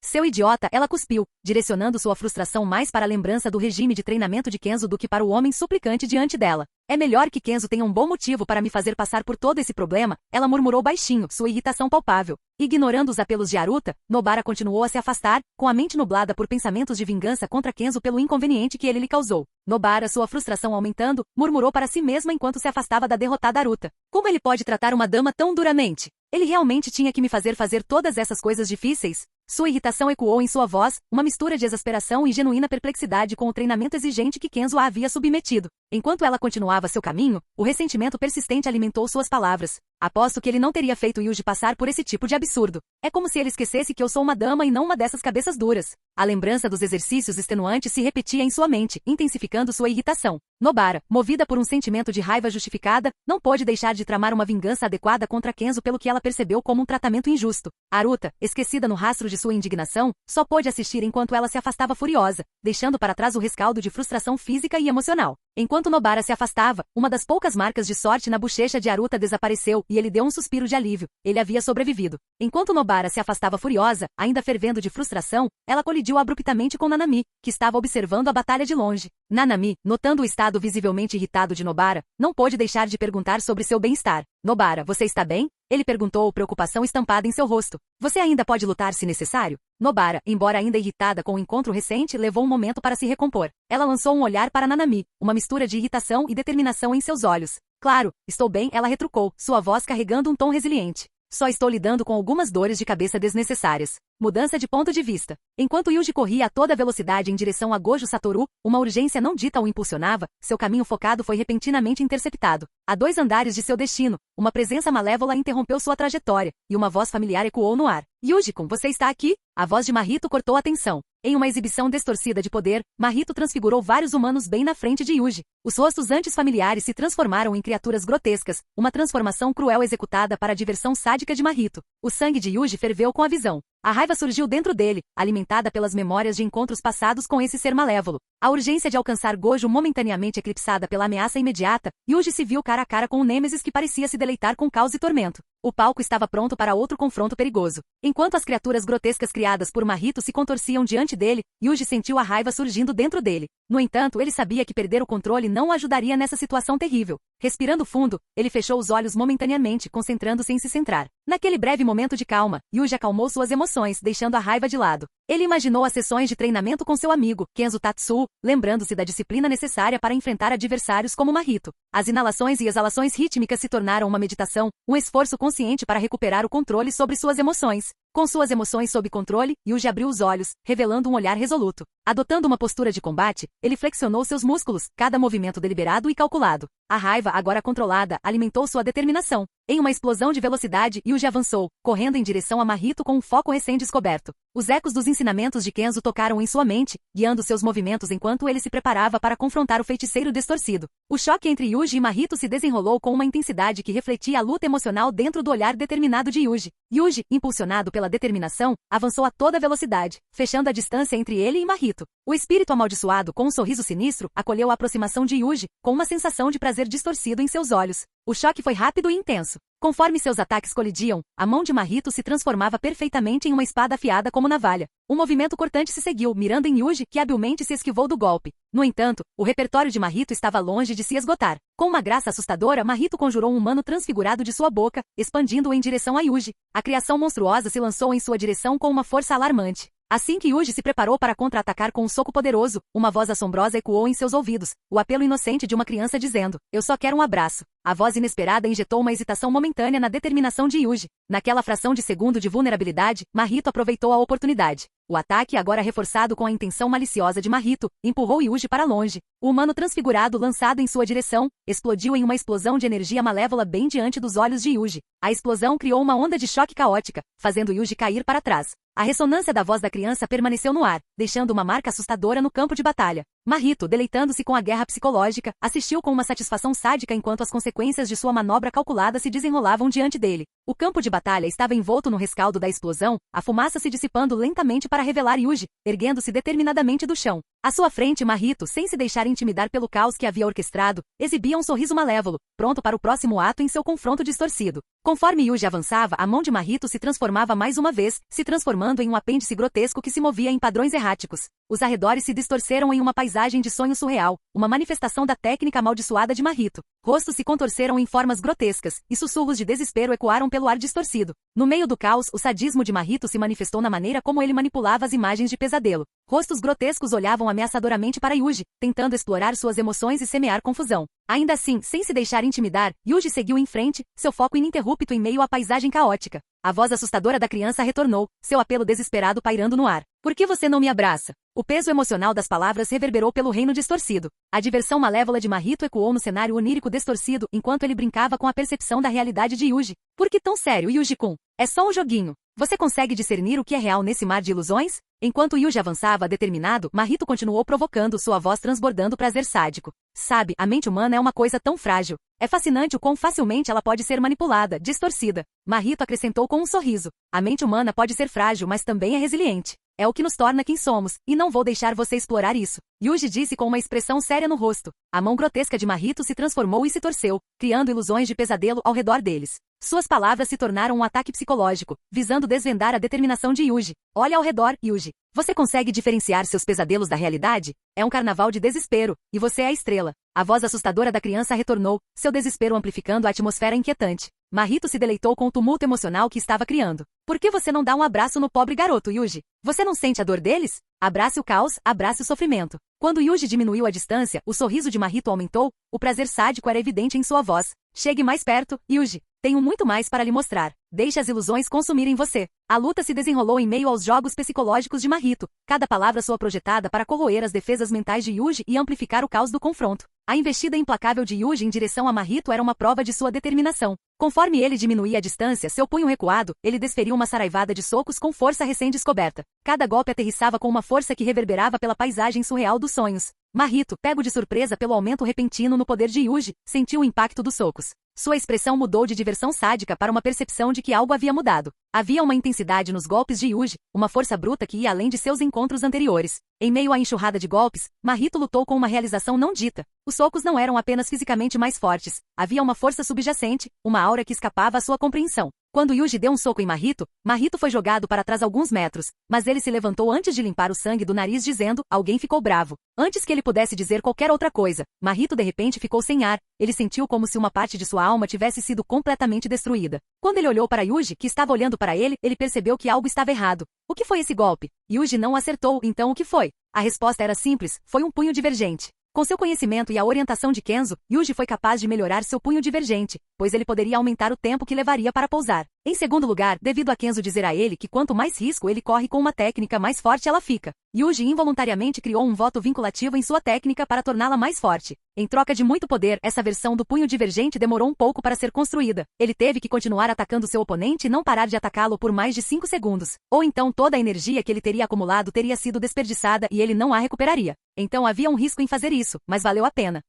Seu idiota, ela cuspiu, direcionando sua frustração mais para a lembrança do regime de treinamento de Kenzo do que para o homem suplicante diante dela. É melhor que Kenzo tenha um bom motivo para me fazer passar por todo esse problema, ela murmurou baixinho, sua irritação palpável. Ignorando os apelos de Aruta, Nobara continuou a se afastar, com a mente nublada por pensamentos de vingança contra Kenzo pelo inconveniente que ele lhe causou. Nobara, sua frustração aumentando, murmurou para si mesma enquanto se afastava da derrotada Aruta. Como ele pode tratar uma dama tão duramente? Ele realmente tinha que me fazer todas essas coisas difíceis? Sua irritação ecoou em sua voz, uma mistura de exasperação e genuína perplexidade com o treinamento exigente que Kenzo a havia submetido. Enquanto ela continuava seu caminho, o ressentimento persistente alimentou suas palavras. Aposto que ele não teria feito Yuji passar por esse tipo de absurdo. É como se ele esquecesse que eu sou uma dama e não uma dessas cabeças duras. A lembrança dos exercícios extenuantes se repetia em sua mente, intensificando sua irritação. Nobara, movida por um sentimento de raiva justificada, não pôde deixar de tramar uma vingança adequada contra Kenzo pelo que ela percebeu como um tratamento injusto. Aruta, esquecida no rastro de sua indignação, só pôde assistir enquanto ela se afastava furiosa, deixando para trás o rescaldo de frustração física e emocional. Enquanto Nobara se afastava, uma das poucas marcas de sorte na bochecha de Aruta desapareceu e ele deu um suspiro de alívio. Ele havia sobrevivido. Enquanto Nobara se afastava furiosa, ainda fervendo de frustração, ela colidiu abruptamente com Nanami, que estava observando a batalha de longe. Nanami, notando o estado visivelmente irritado de Nobara, não pôde deixar de perguntar sobre seu bem-estar. Nobara, você está bem? Ele perguntou, preocupação estampada em seu rosto. Você ainda pode lutar se necessário? Nobara, embora ainda irritada com o encontro recente, levou um momento para se recompor. Ela lançou um olhar para Nanami, uma mistura de irritação e determinação em seus olhos. Claro, estou bem, ela retrucou, sua voz carregando um tom resiliente. Só estou lidando com algumas dores de cabeça desnecessárias. Mudança de ponto de vista. Enquanto Yuji corria a toda velocidade em direção a Gojo Satoru, uma urgência não dita o impulsionava, seu caminho focado foi repentinamente interceptado. A 2 andares de seu destino, uma presença malévola interrompeu sua trajetória, e uma voz familiar ecoou no ar. Yuji-kun, você está aqui? A voz de Mahito cortou a tensão. Em uma exibição distorcida de poder, Mahito transfigurou vários humanos bem na frente de Yuji. Os rostos antes familiares se transformaram em criaturas grotescas, uma transformação cruel executada para a diversão sádica de Mahito. O sangue de Yuji ferveu com a visão. A raiva surgiu dentro dele, alimentada pelas memórias de encontros passados com esse ser malévolo. A urgência de alcançar Gojo momentaneamente eclipsada pela ameaça imediata, Yuji se viu cara a cara com um Nêmesis que parecia se deleitar com caos e tormento. O palco estava pronto para outro confronto perigoso. Enquanto as criaturas grotescas criadas por Mahito se contorciam diante dele, Yuji sentiu a raiva surgindo dentro dele. No entanto, ele sabia que perder o controle não o ajudaria nessa situação terrível. Respirando fundo, ele fechou os olhos momentaneamente, concentrando-se em se centrar. Naquele breve momento de calma, Yuji acalmou suas emoções, deixando a raiva de lado. Ele imaginou as sessões de treinamento com seu amigo, Kenzo Tatsuo, lembrando-se da disciplina necessária para enfrentar adversários como Mahito. As inalações e exalações rítmicas se tornaram uma meditação, um esforço consciente para recuperar o controle sobre suas emoções. Com suas emoções sob controle, Yuji abriu os olhos, revelando um olhar resoluto. Adotando uma postura de combate, ele flexionou seus músculos, cada movimento deliberado e calculado. A raiva, agora controlada, alimentou sua determinação. Em uma explosão de velocidade, Yuji avançou, correndo em direção a Mahito com um foco recém-descoberto. Os ecos dos ensinamentos de Kenzo tocaram em sua mente, guiando seus movimentos enquanto ele se preparava para confrontar o feiticeiro distorcido. O choque entre Yuji e Mahito se desenrolou com uma intensidade que refletia a luta emocional dentro do olhar determinado de Yuji. Yuji, impulsionado pela determinação, avançou a toda velocidade, fechando a distância entre ele e Mahito. O espírito amaldiçoado, com um sorriso sinistro, acolheu a aproximação de Yuji, com uma sensação de prazer distorcido em seus olhos. O choque foi rápido e intenso. Conforme seus ataques colidiam, a mão de Mahito se transformava perfeitamente em uma espada afiada como navalha. Um movimento cortante se seguiu, mirando em Yuji, que habilmente se esquivou do golpe. No entanto, o repertório de Mahito estava longe de se esgotar. Com uma graça assustadora, Mahito conjurou um humano transfigurado de sua boca, expandindo-o em direção a Yuji. A criação monstruosa se lançou em sua direção com uma força alarmante. Assim que Yuji se preparou para contra-atacar com um soco poderoso, uma voz assombrosa ecoou em seus ouvidos, o apelo inocente de uma criança dizendo: "Eu só quero um abraço." A voz inesperada injetou uma hesitação momentânea na determinação de Yuji. Naquela fração de segundo de vulnerabilidade, Mahito aproveitou a oportunidade. O ataque, agora reforçado com a intenção maliciosa de Mahito, empurrou Yuji para longe. O humano transfigurado lançado em sua direção, explodiu em uma explosão de energia malévola bem diante dos olhos de Yuji. A explosão criou uma onda de choque caótica, fazendo Yuji cair para trás. A ressonância da voz da criança permaneceu no ar, deixando uma marca assustadora no campo de batalha. Mahito, deleitando-se com a guerra psicológica, assistiu com uma satisfação sádica enquanto as consequências de sua manobra calculada se desenrolavam diante dele. O campo de batalha estava envolto no rescaldo da explosão, a fumaça se dissipando lentamente para revelar Yuji, erguendo-se determinadamente do chão. À sua frente, Mahito, sem se deixar intimidar pelo caos que havia orquestrado, exibia um sorriso malévolo, pronto para o próximo ato em seu confronto distorcido. Conforme Yuji avançava, a mão de Mahito se transformava mais uma vez, se transformando em um apêndice grotesco que se movia em padrões erráticos. Os arredores se distorceram em uma paisagem de sonho surreal, uma manifestação da técnica amaldiçoada de Mahito. Rostos se contorceram em formas grotescas, e sussurros de desespero ecoaram pelo ar distorcido. No meio do caos, o sadismo de Mahito se manifestou na maneira como ele manipulava as imagens de pesadelo. Rostos grotescos olhavam ameaçadoramente para Yuji, tentando explorar suas emoções e semear confusão. Ainda assim, sem se deixar intimidar, Yuji seguiu em frente, seu foco ininterrupto em meio à paisagem caótica. A voz assustadora da criança retornou, seu apelo desesperado pairando no ar. "Por que você não me abraça?" O peso emocional das palavras reverberou pelo reino distorcido. A diversão malévola de Mahito ecoou no cenário onírico distorcido enquanto ele brincava com a percepção da realidade de Yuji. "Por que tão sério, Yuji-kun? É só um joguinho. Você consegue discernir o que é real nesse mar de ilusões?" Enquanto Yuji avançava determinado, Mahito continuou provocando, sua voz transbordando prazer sádico. "Sabe, a mente humana é uma coisa tão frágil. É fascinante o quão facilmente ela pode ser manipulada, distorcida." Mahito acrescentou com um sorriso. "A mente humana pode ser frágil, mas também é resiliente. É o que nos torna quem somos, e não vou deixar você explorar isso." Yuji disse com uma expressão séria no rosto. A mão grotesca de Mahito se transformou e se torceu, criando ilusões de pesadelo ao redor deles. Suas palavras se tornaram um ataque psicológico, visando desvendar a determinação de Yuji. "Olha ao redor, Yuji. Você consegue diferenciar seus pesadelos da realidade? É um carnaval de desespero, e você é a estrela." A voz assustadora da criança retornou, seu desespero amplificando a atmosfera inquietante. Mahito se deleitou com o tumulto emocional que estava criando. "Por que você não dá um abraço no pobre garoto, Yuji? Você não sente a dor deles? Abrace o caos, abrace o sofrimento." Quando Yuji diminuiu a distância, o sorriso de Mahito aumentou, o prazer sádico era evidente em sua voz. "Chegue mais perto, Yuji. Tenho muito mais para lhe mostrar. Deixe as ilusões consumirem você." A luta se desenrolou em meio aos jogos psicológicos de Mahito, cada palavra sua projetada para corroer as defesas mentais de Yuji e amplificar o caos do confronto. A investida implacável de Yuji em direção a Mahito era uma prova de sua determinação. Conforme ele diminuía a distância, seu punho recuado, ele desferiu uma saraivada de socos com força recém-descoberta. Cada golpe aterrissava com uma força que reverberava pela paisagem surreal dos sonhos. Mahito, pego de surpresa pelo aumento repentino no poder de Yuji, sentiu o impacto dos socos. Sua expressão mudou de diversão sádica para uma percepção de que algo havia mudado. Havia uma intensidade nos golpes de Yuji, uma força bruta que ia além de seus encontros anteriores. Em meio à enxurrada de golpes, Mahito lutou com uma realização não dita. Os socos não eram apenas fisicamente mais fortes. Havia uma força subjacente, uma aura que escapava à sua compreensão. Quando Yuji deu um soco em Mahito, Mahito foi jogado para trás alguns metros, mas ele se levantou antes de limpar o sangue do nariz dizendo, alguém ficou bravo. Antes que ele pudesse dizer qualquer outra coisa, Mahito de repente ficou sem ar, ele sentiu como se uma parte de sua alma tivesse sido completamente destruída. Quando ele olhou para Yuji, que estava olhando para ele, ele percebeu que algo estava errado. O que foi esse golpe? Yuji não acertou, então o que foi? A resposta era simples, foi um punho divergente. Com seu conhecimento e a orientação de Kenzo, Yuji foi capaz de melhorar seu punho divergente, pois ele poderia aumentar o tempo que levaria para pousar. Em segundo lugar, devido a Kenzo dizer a ele que quanto mais risco ele corre com uma técnica, mais forte ela fica. Yuji involuntariamente criou um voto vinculativo em sua técnica para torná-la mais forte. Em troca de muito poder, essa versão do punho divergente demorou um pouco para ser construída. Ele teve que continuar atacando seu oponente e não parar de atacá-lo por mais de 5 segundos. Ou então toda a energia que ele teria acumulado teria sido desperdiçada e ele não a recuperaria. Então havia um risco em fazer isso, mas valeu a pena.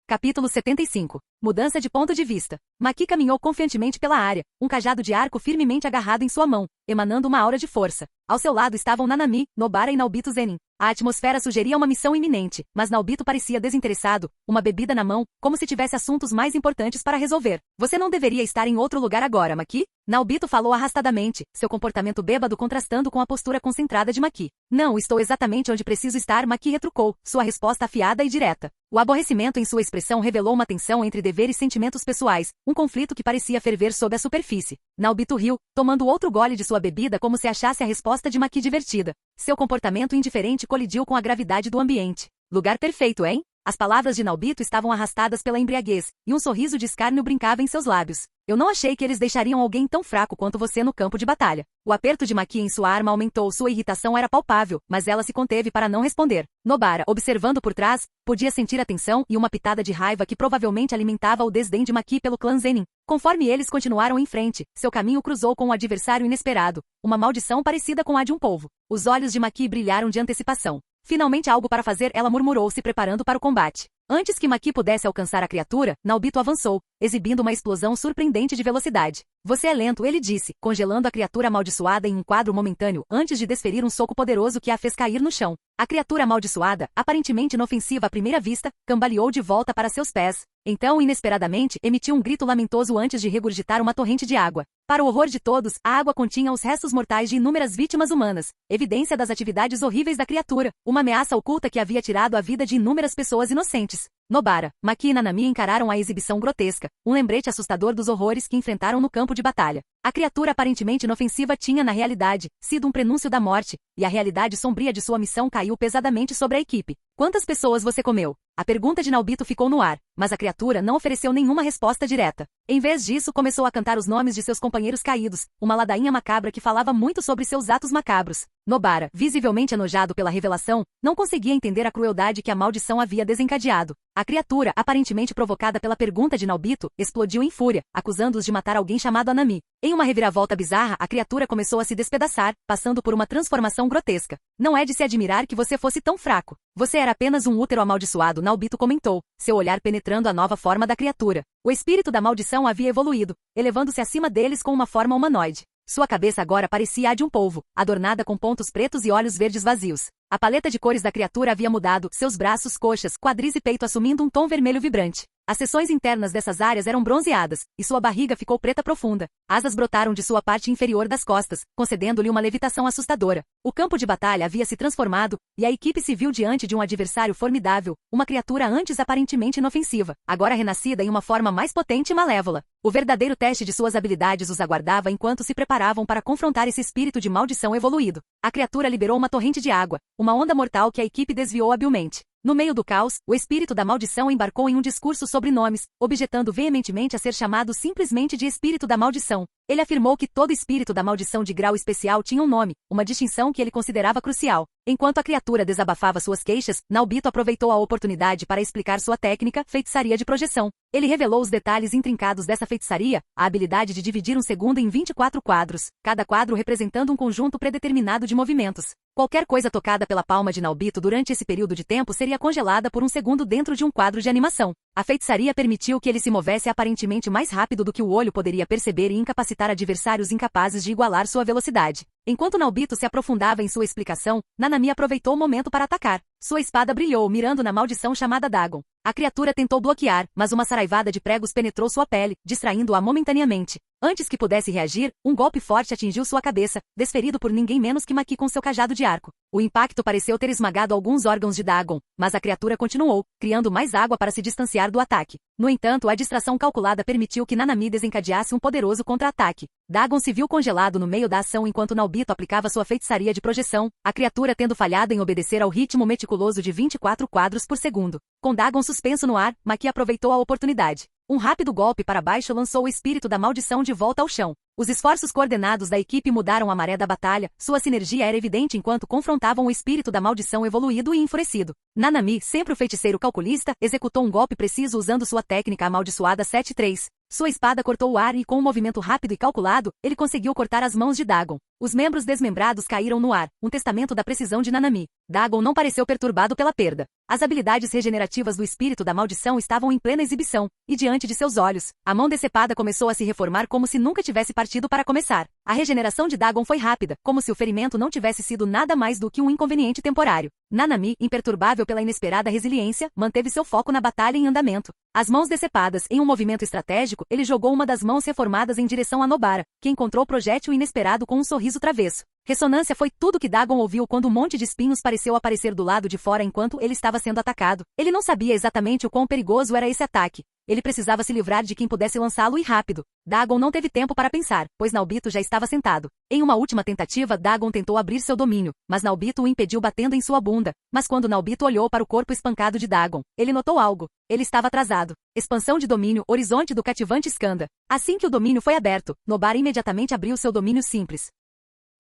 Capítulo 75. Mudança de ponto de vista. Maki caminhou confiantemente pela área, um cajado de arco firmemente agarrado em sua mão, emanando uma aura de força. Ao seu lado estavam Nanami, Nobara e Naobito Zenin. A atmosfera sugeria uma missão iminente, mas Naobito parecia desinteressado, uma bebida na mão, como se tivesse assuntos mais importantes para resolver. Você não deveria estar em outro lugar agora, Maki? Naobito falou arrastadamente, seu comportamento bêbado contrastando com a postura concentrada de Maki. Não, estou exatamente onde preciso estar, Maki retrucou, sua resposta afiada e direta. O aborrecimento em sua expressão revelou uma tensão entre dever e sentimentos pessoais, um conflito que parecia ferver sob a superfície. Naobito riu, tomando outro gole de sua bebida como se achasse a resposta de Maki divertida. Seu comportamento indiferente colidiu com a gravidade do ambiente. Lugar perfeito, hein? As palavras de Naobito estavam arrastadas pela embriaguez, e um sorriso de escárnio brincava em seus lábios. Eu não achei que eles deixariam alguém tão fraco quanto você no campo de batalha. O aperto de Maki em sua arma aumentou, sua irritação era palpável, mas ela se conteve para não responder. Nobara, observando por trás, podia sentir a tensão e uma pitada de raiva que provavelmente alimentava o desdém de Maki pelo clã Zenin. Conforme eles continuaram em frente, seu caminho cruzou com um adversário inesperado, uma maldição parecida com a de um polvo. Os olhos de Maki brilharam de antecipação. Finalmente algo para fazer, ela murmurou, se preparando para o combate. Antes que Maki pudesse alcançar a criatura, Naobito avançou, exibindo uma explosão surpreendente de velocidade. Você é lento, ele disse, congelando a criatura amaldiçoada em um quadro momentâneo antes de desferir um soco poderoso que a fez cair no chão. A criatura amaldiçoada, aparentemente inofensiva à primeira vista, cambaleou de volta para seus pés. Então, inesperadamente, emitiu um grito lamentoso antes de regurgitar uma torrente de água. Para o horror de todos, a água continha os restos mortais de inúmeras vítimas humanas, evidência das atividades horríveis da criatura, uma ameaça oculta que havia tirado a vida de inúmeras pessoas inocentes. Nobara, Maki e Nanami encararam a exibição grotesca, um lembrete assustador dos horrores que enfrentaram no campo de batalha. A criatura aparentemente inofensiva tinha, na realidade, sido um prenúncio da morte, e a realidade sombria de sua missão caiu pesadamente sobre a equipe. Quantas pessoas você comeu? A pergunta de Naobito ficou no ar, mas a criatura não ofereceu nenhuma resposta direta. Em vez disso, começou a cantar os nomes de seus companheiros caídos, uma ladainha macabra que falava muito sobre seus atos macabros. Nobara, visivelmente enojado pela revelação, não conseguia entender a crueldade que a maldição havia desencadeado. A criatura, aparentemente provocada pela pergunta de Naobito, explodiu em fúria, acusando-os de matar alguém chamado Anami. Em uma reviravolta bizarra, a criatura começou a se despedaçar, passando por uma transformação grotesca. Não é de se admirar que você fosse tão fraco. Você era apenas um útero amaldiçoado, Naobito comentou, seu olhar penetrando a nova forma da criatura. O espírito da maldição havia evoluído, elevando-se acima deles com uma forma humanoide. Sua cabeça agora parecia a de um polvo, adornada com pontos pretos e olhos verdes vazios. A paleta de cores da criatura havia mudado, seus braços, coxas, quadris e peito assumindo um tom vermelho vibrante. As seções internas dessas áreas eram bronzeadas, e sua barriga ficou preta profunda. Asas brotaram de sua parte inferior das costas, concedendo-lhe uma levitação assustadora. O campo de batalha havia se transformado, e a equipe se viu diante de um adversário formidável, uma criatura antes aparentemente inofensiva, agora renascida em uma forma mais potente e malévola. O verdadeiro teste de suas habilidades os aguardava enquanto se preparavam para confrontar esse espírito de maldição evoluído. A criatura liberou uma torrente de água, uma onda mortal que a equipe desviou habilmente. No meio do caos, o espírito da maldição embarcou em um discurso sobre nomes, objetando veementemente a ser chamado simplesmente de espírito da maldição. Ele afirmou que todo espírito da maldição de grau especial tinha um nome, uma distinção que ele considerava crucial. Enquanto a criatura desabafava suas queixas, Naobito aproveitou a oportunidade para explicar sua técnica, feitiçaria de projeção. Ele revelou os detalhes intrincados dessa feitiçaria, a habilidade de dividir um segundo em 24 quadros, cada quadro representando um conjunto predeterminado de movimentos. Qualquer coisa tocada pela palma de Naobito durante esse período de tempo seria congelada por um segundo dentro de um quadro de animação. A feitiçaria permitiu que ele se movesse aparentemente mais rápido do que o olho poderia perceber e incapacitar adversários incapazes de igualar sua velocidade. Enquanto Naobito se aprofundava em sua explicação, Nanami aproveitou o momento para atacar. Sua espada brilhou, mirando na maldição chamada Dagon. A criatura tentou bloquear, mas uma saraivada de pregos penetrou sua pele, distraindo-a momentaneamente. Antes que pudesse reagir, um golpe forte atingiu sua cabeça, desferido por ninguém menos que Maki com seu cajado de arco. O impacto pareceu ter esmagado alguns órgãos de Dagon, mas a criatura continuou, criando mais água para se distanciar do ataque. No entanto, a distração calculada permitiu que Nanami desencadeasse um poderoso contra-ataque. Dagon se viu congelado no meio da ação enquanto Naobito aplicava sua feitiçaria de projeção, a criatura tendo falhado em obedecer ao ritmo meticuloso de 24 quadros por segundo. Com Dagon suspenso no ar, Maki aproveitou a oportunidade. Um rápido golpe para baixo lançou o espírito da maldição de volta ao chão. Os esforços coordenados da equipe mudaram a maré da batalha, sua sinergia era evidente enquanto confrontavam o espírito da maldição evoluído e enfurecido. Nanami, sempre o feiticeiro calculista, executou um golpe preciso usando sua técnica amaldiçoada 7-3. Sua espada cortou o ar e, com um movimento rápido e calculado, ele conseguiu cortar as mãos de Dagon. Os membros desmembrados caíram no ar, um testamento da precisão de Nanami. Dagon não pareceu perturbado pela perda. As habilidades regenerativas do espírito da maldição estavam em plena exibição, e diante de seus olhos, a mão decepada começou a se reformar como se nunca tivesse partido para começar. A regeneração de Dagon foi rápida, como se o ferimento não tivesse sido nada mais do que um inconveniente temporário. Nanami, imperturbável pela inesperada resiliência, manteve seu foco na batalha em andamento. As mãos decepadas, em um movimento estratégico, ele jogou uma das mãos reformadas em direção a Nobara, que encontrou o projétil inesperado com um sorriso travesso. Ressonância foi tudo que Dagon ouviu quando um monte de espinhos pareceu aparecer do lado de fora enquanto ele estava sendo atacado. Ele não sabia exatamente o quão perigoso era esse ataque. Ele precisava se livrar de quem pudesse lançá-lo e rápido. Dagon não teve tempo para pensar, pois Naobito já estava sentado. Em uma última tentativa, Dagon tentou abrir seu domínio, mas Naobito o impediu batendo em sua bunda. Mas quando Naobito olhou para o corpo espancado de Dagon, ele notou algo. Ele estava atrasado. Expansão de domínio, horizonte do cativante Skanda. Assim que o domínio foi aberto, Nobara imediatamente abriu seu domínio simples.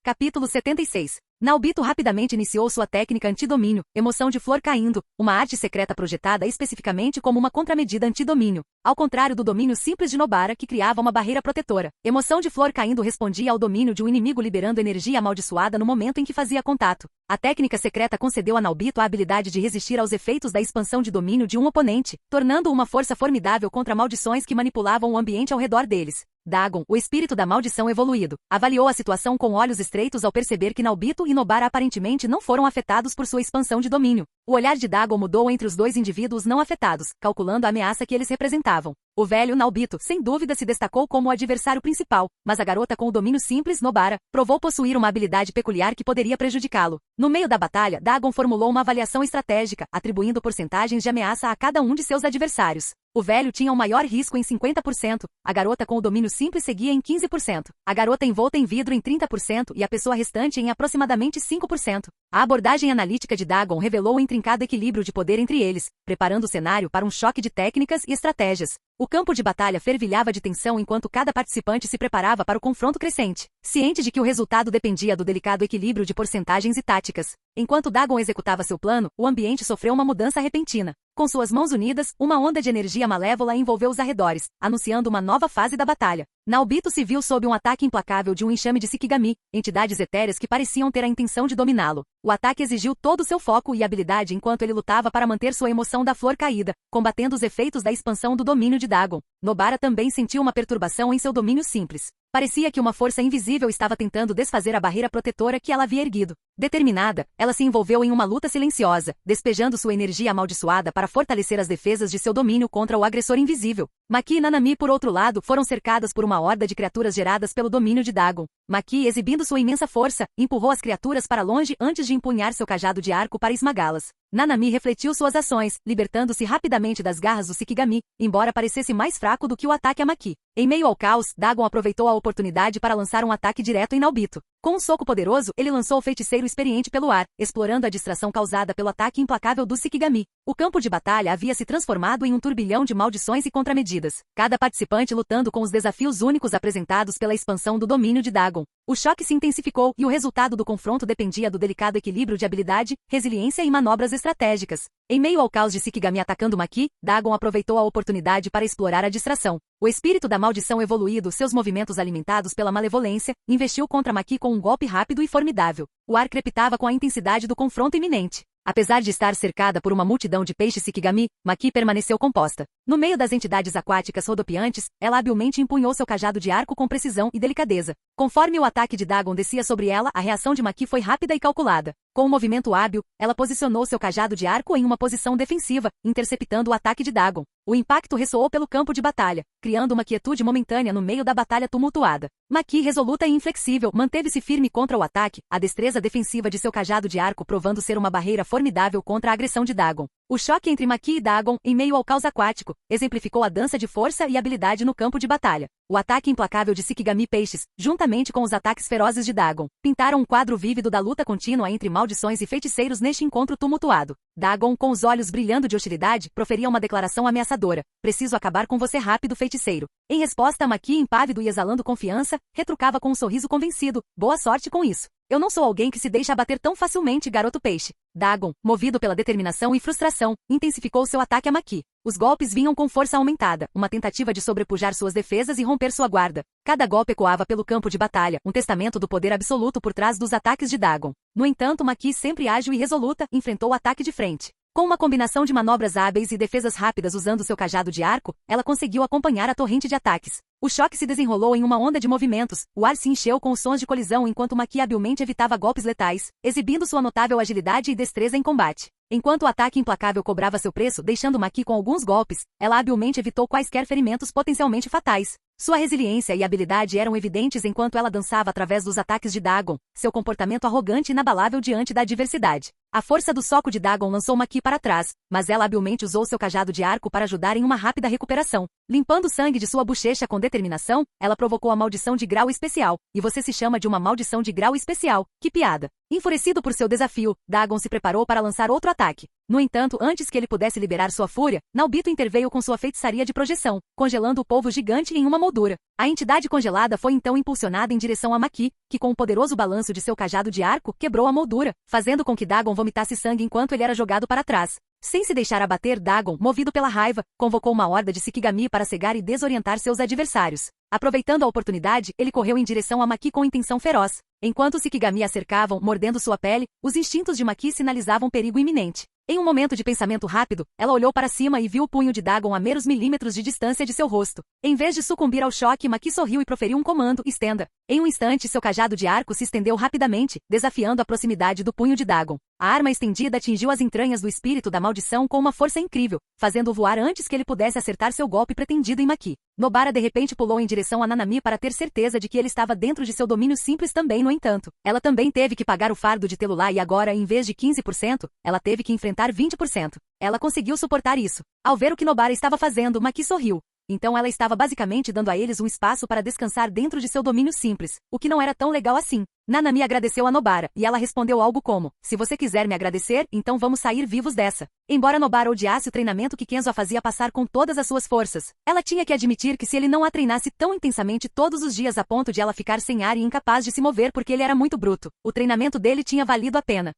Capítulo 76. Naobito rapidamente iniciou sua técnica antidomínio, emoção de flor caindo, uma arte secreta projetada especificamente como uma contramedida antidomínio. Ao contrário do domínio simples de Nobara, que criava uma barreira protetora. Emoção de flor caindo respondia ao domínio de um inimigo liberando energia amaldiçoada no momento em que fazia contato. A técnica secreta concedeu a Naobito a habilidade de resistir aos efeitos da expansão de domínio de um oponente, tornando-o uma força formidável contra maldições que manipulavam o ambiente ao redor deles. Dagon, o espírito da maldição evoluído, avaliou a situação com olhos estreitos ao perceber que Naobito e Nobara aparentemente não foram afetados por sua expansão de domínio. O olhar de Dagon mudou entre os dois indivíduos não afetados, calculando a ameaça que eles representavam. O velho Naobito, sem dúvida, se destacou como o adversário principal, mas a garota com o domínio simples, Nobara, provou possuir uma habilidade peculiar que poderia prejudicá-lo. No meio da batalha, Dagon formulou uma avaliação estratégica, atribuindo porcentagens de ameaça a cada um de seus adversários. O velho tinha um maior risco em 50%, a garota com o domínio simples seguia em 15%, a garota envolta em vidro em 30% e a pessoa restante em aproximadamente 5%. A abordagem analítica de Dagon revelou o intrincado equilíbrio de poder entre eles, preparando o cenário para um choque de técnicas e estratégias. O campo de batalha fervilhava de tensão enquanto cada participante se preparava para o confronto crescente, ciente de que o resultado dependia do delicado equilíbrio de porcentagens e táticas. Enquanto Dagon executava seu plano, o ambiente sofreu uma mudança repentina. Com suas mãos unidas, uma onda de energia malévola envolveu os arredores, anunciando uma nova fase da batalha. Naobito se viu sob um ataque implacável de um enxame de Shikigami, entidades etéreas que pareciam ter a intenção de dominá-lo. O ataque exigiu todo o seu foco e habilidade enquanto ele lutava para manter sua emoção da flor caída, combatendo os efeitos da expansão do domínio de Dagon. Nobara também sentiu uma perturbação em seu domínio simples. Parecia que uma força invisível estava tentando desfazer a barreira protetora que ela havia erguido. Determinada, ela se envolveu em uma luta silenciosa, despejando sua energia amaldiçoada para fortalecer as defesas de seu domínio contra o agressor invisível. Maki e Nanami, por outro lado, foram cercadas por uma horda de criaturas geradas pelo domínio de Dagon. Maki, exibindo sua imensa força, empurrou as criaturas para longe antes de empunhar seu cajado de arco para esmagá-las. Nanami refletiu suas ações, libertando-se rapidamente das garras do Shikigami, embora parecesse mais fraco do que o ataque a Maki. Em meio ao caos, Dagon aproveitou a oportunidade para lançar um ataque direto em Naobito. Com um soco poderoso, ele lançou o feiticeiro experiente pelo ar, explorando a distração causada pelo ataque implacável do Shikigami. O campo de batalha havia se transformado em um turbilhão de maldições e contramedidas, cada participante lutando com os desafios únicos apresentados pela expansão do domínio de Dagon. O choque se intensificou e o resultado do confronto dependia do delicado equilíbrio de habilidade, resiliência e manobras estratégicas. Em meio ao caos de Shikigami atacando Maki, Dagon aproveitou a oportunidade para explorar a distração. O espírito da maldição evoluído, seus movimentos alimentados pela malevolência, investiu contra Maki com um golpe rápido e formidável. O ar crepitava com a intensidade do confronto iminente. Apesar de estar cercada por uma multidão de peixes Shikigami, Maki permaneceu composta. No meio das entidades aquáticas rodopiantes, ela habilmente empunhou seu cajado de arco com precisão e delicadeza. Conforme o ataque de Dagon descia sobre ela, a reação de Maki foi rápida e calculada. Com um movimento hábil, ela posicionou seu cajado de arco em uma posição defensiva, interceptando o ataque de Dagon. O impacto ressoou pelo campo de batalha, criando uma quietude momentânea no meio da batalha tumultuada. Maqui, resoluta e inflexível, manteve-se firme contra o ataque, a destreza defensiva de seu cajado de arco provando ser uma barreira formidável contra a agressão de Dagon. O choque entre Maqui e Dagon, em meio ao caos aquático, exemplificou a dança de força e habilidade no campo de batalha. O ataque implacável de Shikigami Peixes, juntamente com os ataques ferozes de Dagon, pintaram um quadro vívido da luta contínua entre maldições e feiticeiros neste encontro tumultuado. Dagon, com os olhos brilhando de hostilidade, proferia uma declaração ameaçadora: "Preciso acabar com você rápido, feiticeiro." Em resposta, Maqui, impávido e exalando confiança, retrucava com um sorriso convencido: "Boa sorte com isso. Eu não sou alguém que se deixa abater tão facilmente, garoto peixe." Dagon, movido pela determinação e frustração, intensificou seu ataque a Maqui. Os golpes vinham com força aumentada, uma tentativa de sobrepujar suas defesas e romper sua guarda. Cada golpe ecoava pelo campo de batalha, um testamento do poder absoluto por trás dos ataques de Dagon. No entanto, Maqui, sempre ágil e resoluta, enfrentou o ataque de frente. Com uma combinação de manobras hábeis e defesas rápidas usando seu cajado de arco, ela conseguiu acompanhar a torrente de ataques. O choque se desenrolou em uma onda de movimentos, o ar se encheu com os sons de colisão enquanto Maqui habilmente evitava golpes letais, exibindo sua notável agilidade e destreza em combate. Enquanto o ataque implacável cobrava seu preço, deixando Maqui com alguns golpes, ela habilmente evitou quaisquer ferimentos potencialmente fatais. Sua resiliência e habilidade eram evidentes enquanto ela dançava através dos ataques de Dagon, seu comportamento arrogante e inabalável diante da adversidade. A força do soco de Dagon lançou Maqui para trás, mas ela habilmente usou seu cajado de arco para ajudar em uma rápida recuperação. Limpando o sangue de sua bochecha com determinação, ela provocou a maldição de grau especial. E você se chama de uma maldição de grau especial? Que piada! Enfurecido por seu desafio, Dagon se preparou para lançar outro ataque. No entanto, antes que ele pudesse liberar sua fúria, Naobito interveio com sua feitiçaria de projeção, congelando o polvo gigante em uma moldura. A entidade congelada foi então impulsionada em direção a Maqui, que com um poderoso balanço de seu cajado de arco, quebrou a moldura, fazendo com que Dagon vomitasse sangue enquanto ele era jogado para trás. Sem se deixar abater, Dagon, movido pela raiva, convocou uma horda de Shikigami para cegar e desorientar seus adversários. Aproveitando a oportunidade, ele correu em direção a Maqui com intenção feroz. Enquanto os Shikigami a cercavam, mordendo sua pele, os instintos de Maqui sinalizavam perigo iminente. Em um momento de pensamento rápido, ela olhou para cima e viu o punho de Dagon a meros milímetros de distância de seu rosto. Em vez de sucumbir ao choque, Maqui sorriu e proferiu um comando: "Estenda." Em um instante, seu cajado de arco se estendeu rapidamente, desafiando a proximidade do punho de Dagon. A arma estendida atingiu as entranhas do espírito da maldição com uma força incrível, fazendo-o voar antes que ele pudesse acertar seu golpe pretendido em Maqui. Nobara de repente pulou em direção a Nanami para ter certeza de que ele estava dentro de seu domínio simples também. No entanto, ela também teve que pagar o fardo de tê-lo lá e agora, em vez de 15%, ela teve que enfrentar 20%. Ela conseguiu suportar isso. Ao ver o que Nobara estava fazendo, Maqui sorriu. Então ela estava basicamente dando a eles um espaço para descansar dentro de seu domínio simples, o que não era tão legal assim. Nanami agradeceu a Nobara, e ela respondeu algo como: "Se você quiser me agradecer, então vamos sair vivos dessa." Embora Nobara odiasse o treinamento que Kenzo a fazia passar com todas as suas forças, ela tinha que admitir que se ele não a treinasse tão intensamente todos os dias a ponto de ela ficar sem ar e incapaz de se mover porque ele era muito bruto, o treinamento dele tinha valido a pena.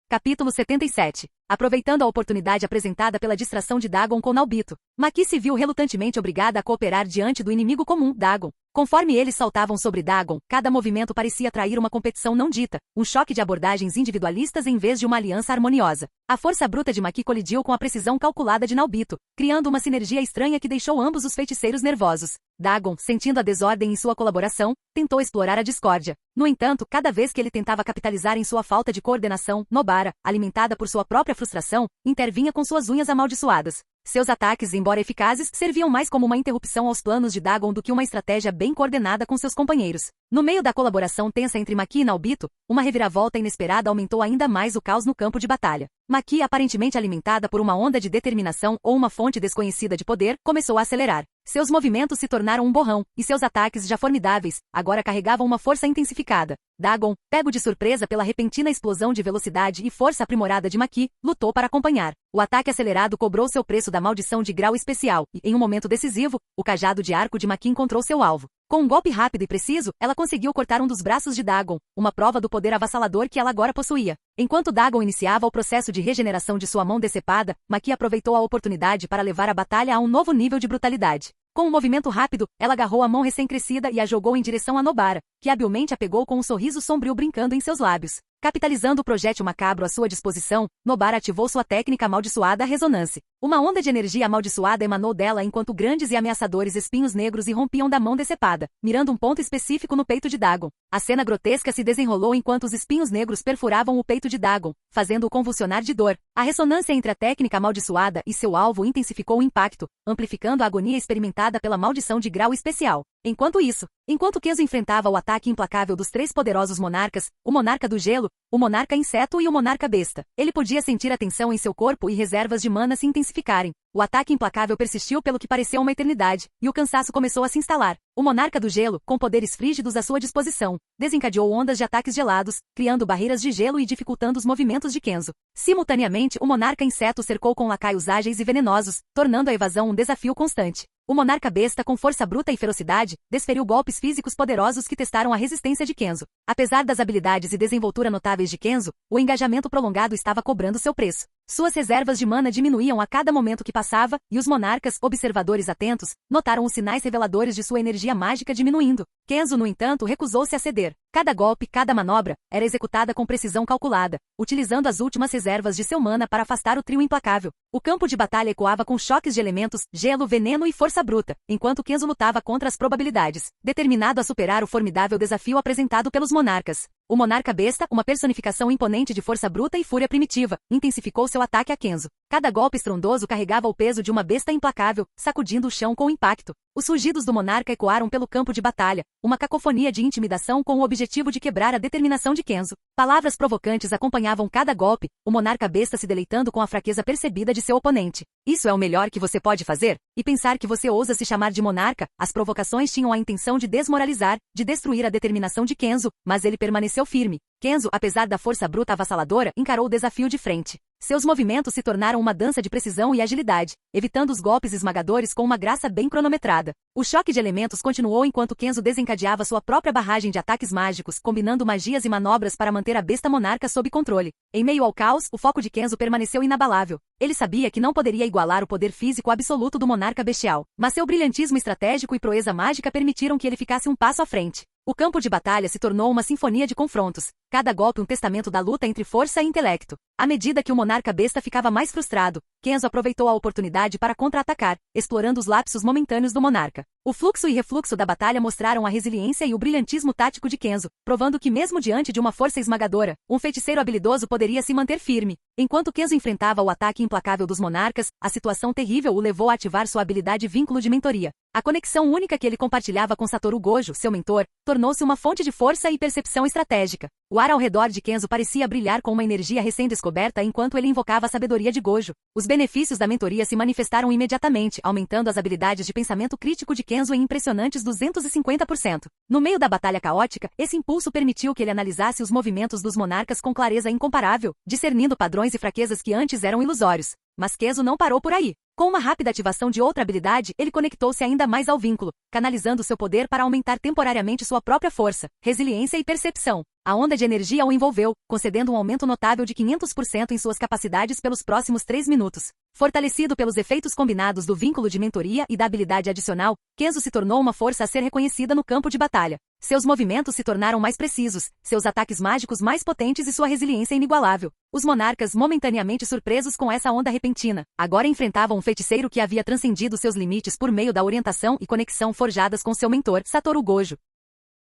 Capítulo 77. Aproveitando a oportunidade apresentada pela distração de Dagon com Naobito, Maqui se viu relutantemente obrigada a cooperar diante do inimigo comum, Dagon. Conforme eles saltavam sobre Dagon, cada movimento parecia atrair uma competição não dita, um choque de abordagens individualistas em vez de uma aliança harmoniosa. A força bruta de Maqui colidiu com a precisão calculada de Naobito, criando uma sinergia estranha que deixou ambos os feiticeiros nervosos. Dagon, sentindo a desordem em sua colaboração, tentou explorar a discórdia. No entanto, cada vez que ele tentava capitalizar em sua falta de coordenação, Nobara, alimentada por sua própria frustração, intervinha com suas unhas amaldiçoadas. Seus ataques, embora eficazes, serviam mais como uma interrupção aos planos de Dagon do que uma estratégia bem coordenada com seus companheiros. No meio da colaboração tensa entre Maqui e Naobito, uma reviravolta inesperada aumentou ainda mais o caos no campo de batalha. Maqui, aparentemente alimentada por uma onda de determinação ou uma fonte desconhecida de poder, começou a acelerar. Seus movimentos se tornaram um borrão, e seus ataques, já formidáveis, agora carregavam uma força intensificada. Dagon, pego de surpresa pela repentina explosão de velocidade e força aprimorada de Maqui, lutou para acompanhar. O ataque acelerado cobrou seu preço da maldição de grau especial, e, em um momento decisivo, o cajado de arco de Maqui encontrou seu alvo. Com um golpe rápido e preciso, ela conseguiu cortar um dos braços de Dagon, uma prova do poder avassalador que ela agora possuía. Enquanto Dagon iniciava o processo de regeneração de sua mão decepada, Maqui aproveitou a oportunidade para levar a batalha a um novo nível de brutalidade. Com um movimento rápido, ela agarrou a mão recém-crescida e a jogou em direção a Nobara, que habilmente a pegou com um sorriso sombrio brincando em seus lábios. Capitalizando o projétil macabro à sua disposição, Nobara ativou sua técnica amaldiçoada Ressonance. Uma onda de energia amaldiçoada emanou dela enquanto grandes e ameaçadores espinhos negros irrompiam da mão decepada, mirando um ponto específico no peito de Dagon. A cena grotesca se desenrolou enquanto os espinhos negros perfuravam o peito de Dagon, fazendo-o convulsionar de dor. A ressonância entre a técnica amaldiçoada e seu alvo intensificou o impacto, amplificando a agonia experimentada pela maldição de grau especial. Enquanto Kenzo enfrentava o ataque implacável dos três poderosos monarcas, o monarca do gelo, o monarca inseto e o monarca besta, ele podia sentir a tensão em seu corpo e reservas de mana se intensificarem. O ataque implacável persistiu pelo que pareceu uma eternidade, e o cansaço começou a se instalar. O monarca do gelo, com poderes frígidos à sua disposição, desencadeou ondas de ataques gelados, criando barreiras de gelo e dificultando os movimentos de Kenzo. Simultaneamente, o monarca inseto cercou com lacaios ágeis e venenosos, tornando a evasão um desafio constante. O monarca besta, com força bruta e ferocidade, desferiu golpes físicos poderosos que testaram a resistência de Kenzo. Apesar das habilidades e desenvoltura notáveis de Kenzo, o engajamento prolongado estava cobrando seu preço. Suas reservas de mana diminuíam a cada momento que passava, e os monarcas, observadores atentos, notaram os sinais reveladores de sua energia mágica diminuindo. Kenzo, no entanto, recusou-se a ceder. Cada golpe, cada manobra, era executada com precisão calculada, utilizando as últimas reservas de seu mana para afastar o trio implacável. O campo de batalha ecoava com choques de elementos, gelo, veneno e força bruta, enquanto Kenzo lutava contra as probabilidades, determinado a superar o formidável desafio apresentado pelos monarcas. O monarca besta, uma personificação imponente de força bruta e fúria primitiva, intensificou seu ataque a Kenzo. Cada golpe estrondoso carregava o peso de uma besta implacável, sacudindo o chão com impacto. Os rugidos do monarca ecoaram pelo campo de batalha, uma cacofonia de intimidação com o objetivo de quebrar a determinação de Kenzo. Palavras provocantes acompanhavam cada golpe, o monarca besta se deleitando com a fraqueza percebida de seu oponente. Isso é o melhor que você pode fazer? E pensar que você ousa se chamar de monarca? As provocações tinham a intenção de desmoralizar, de destruir a determinação de Kenzo, mas ele permaneceu firme. Kenzo, apesar da força bruta avassaladora, encarou o desafio de frente. Seus movimentos se tornaram uma dança de precisão e agilidade, evitando os golpes esmagadores com uma graça bem cronometrada. O choque de elementos continuou enquanto Kenzo desencadeava sua própria barragem de ataques mágicos, combinando magias e manobras para manter a besta monarca sob controle. Em meio ao caos, o foco de Kenzo permaneceu inabalável. Ele sabia que não poderia igualar o poder físico absoluto do monarca bestial, mas seu brilhantismo estratégico e proeza mágica permitiram que ele ficasse um passo à frente. O campo de batalha se tornou uma sinfonia de confrontos, cada golpe um testamento da luta entre força e intelecto. À medida que o monarca besta ficava mais frustrado, Kenzo aproveitou a oportunidade para contra-atacar, explorando os lapsos momentâneos do monarca. O fluxo e refluxo da batalha mostraram a resiliência e o brilhantismo tático de Kenzo, provando que mesmo diante de uma força esmagadora, um feiticeiro habilidoso poderia se manter firme. Enquanto Kenzo enfrentava o ataque implacável dos monarcas, a situação terrível o levou a ativar sua habilidade vínculo de mentoria. A conexão única que ele compartilhava com Satoru Gojo, seu mentor, tornou-se uma fonte de força e percepção estratégica. O ar ao redor de Kenzo parecia brilhar com uma energia recém-descoberta enquanto ele invocava a sabedoria de Gojo. Os benefícios da mentoria se manifestaram imediatamente, aumentando as habilidades de pensamento crítico de Kenzo em impressionantes 250%. No meio da batalha caótica, esse impulso permitiu que ele analisasse os movimentos dos monarcas com clareza incomparável, discernindo padrões e fraquezas que antes eram ilusórios. Mas Kenzo não parou por aí. Com uma rápida ativação de outra habilidade, ele conectou-se ainda mais ao vínculo, canalizando seu poder para aumentar temporariamente sua própria força, resiliência e percepção. A onda de energia o envolveu, concedendo um aumento notável de 500% em suas capacidades pelos próximos 3 minutos. Fortalecido pelos efeitos combinados do vínculo de mentoria e da habilidade adicional, Kenzo se tornou uma força a ser reconhecida no campo de batalha. Seus movimentos se tornaram mais precisos, seus ataques mágicos mais potentes e sua resiliência inigualável. Os monarcas, momentaneamente surpresos com essa onda repentina, agora enfrentavam um feiticeiro que havia transcendido seus limites por meio da orientação e conexão forjadas com seu mentor, Satoru Gojo.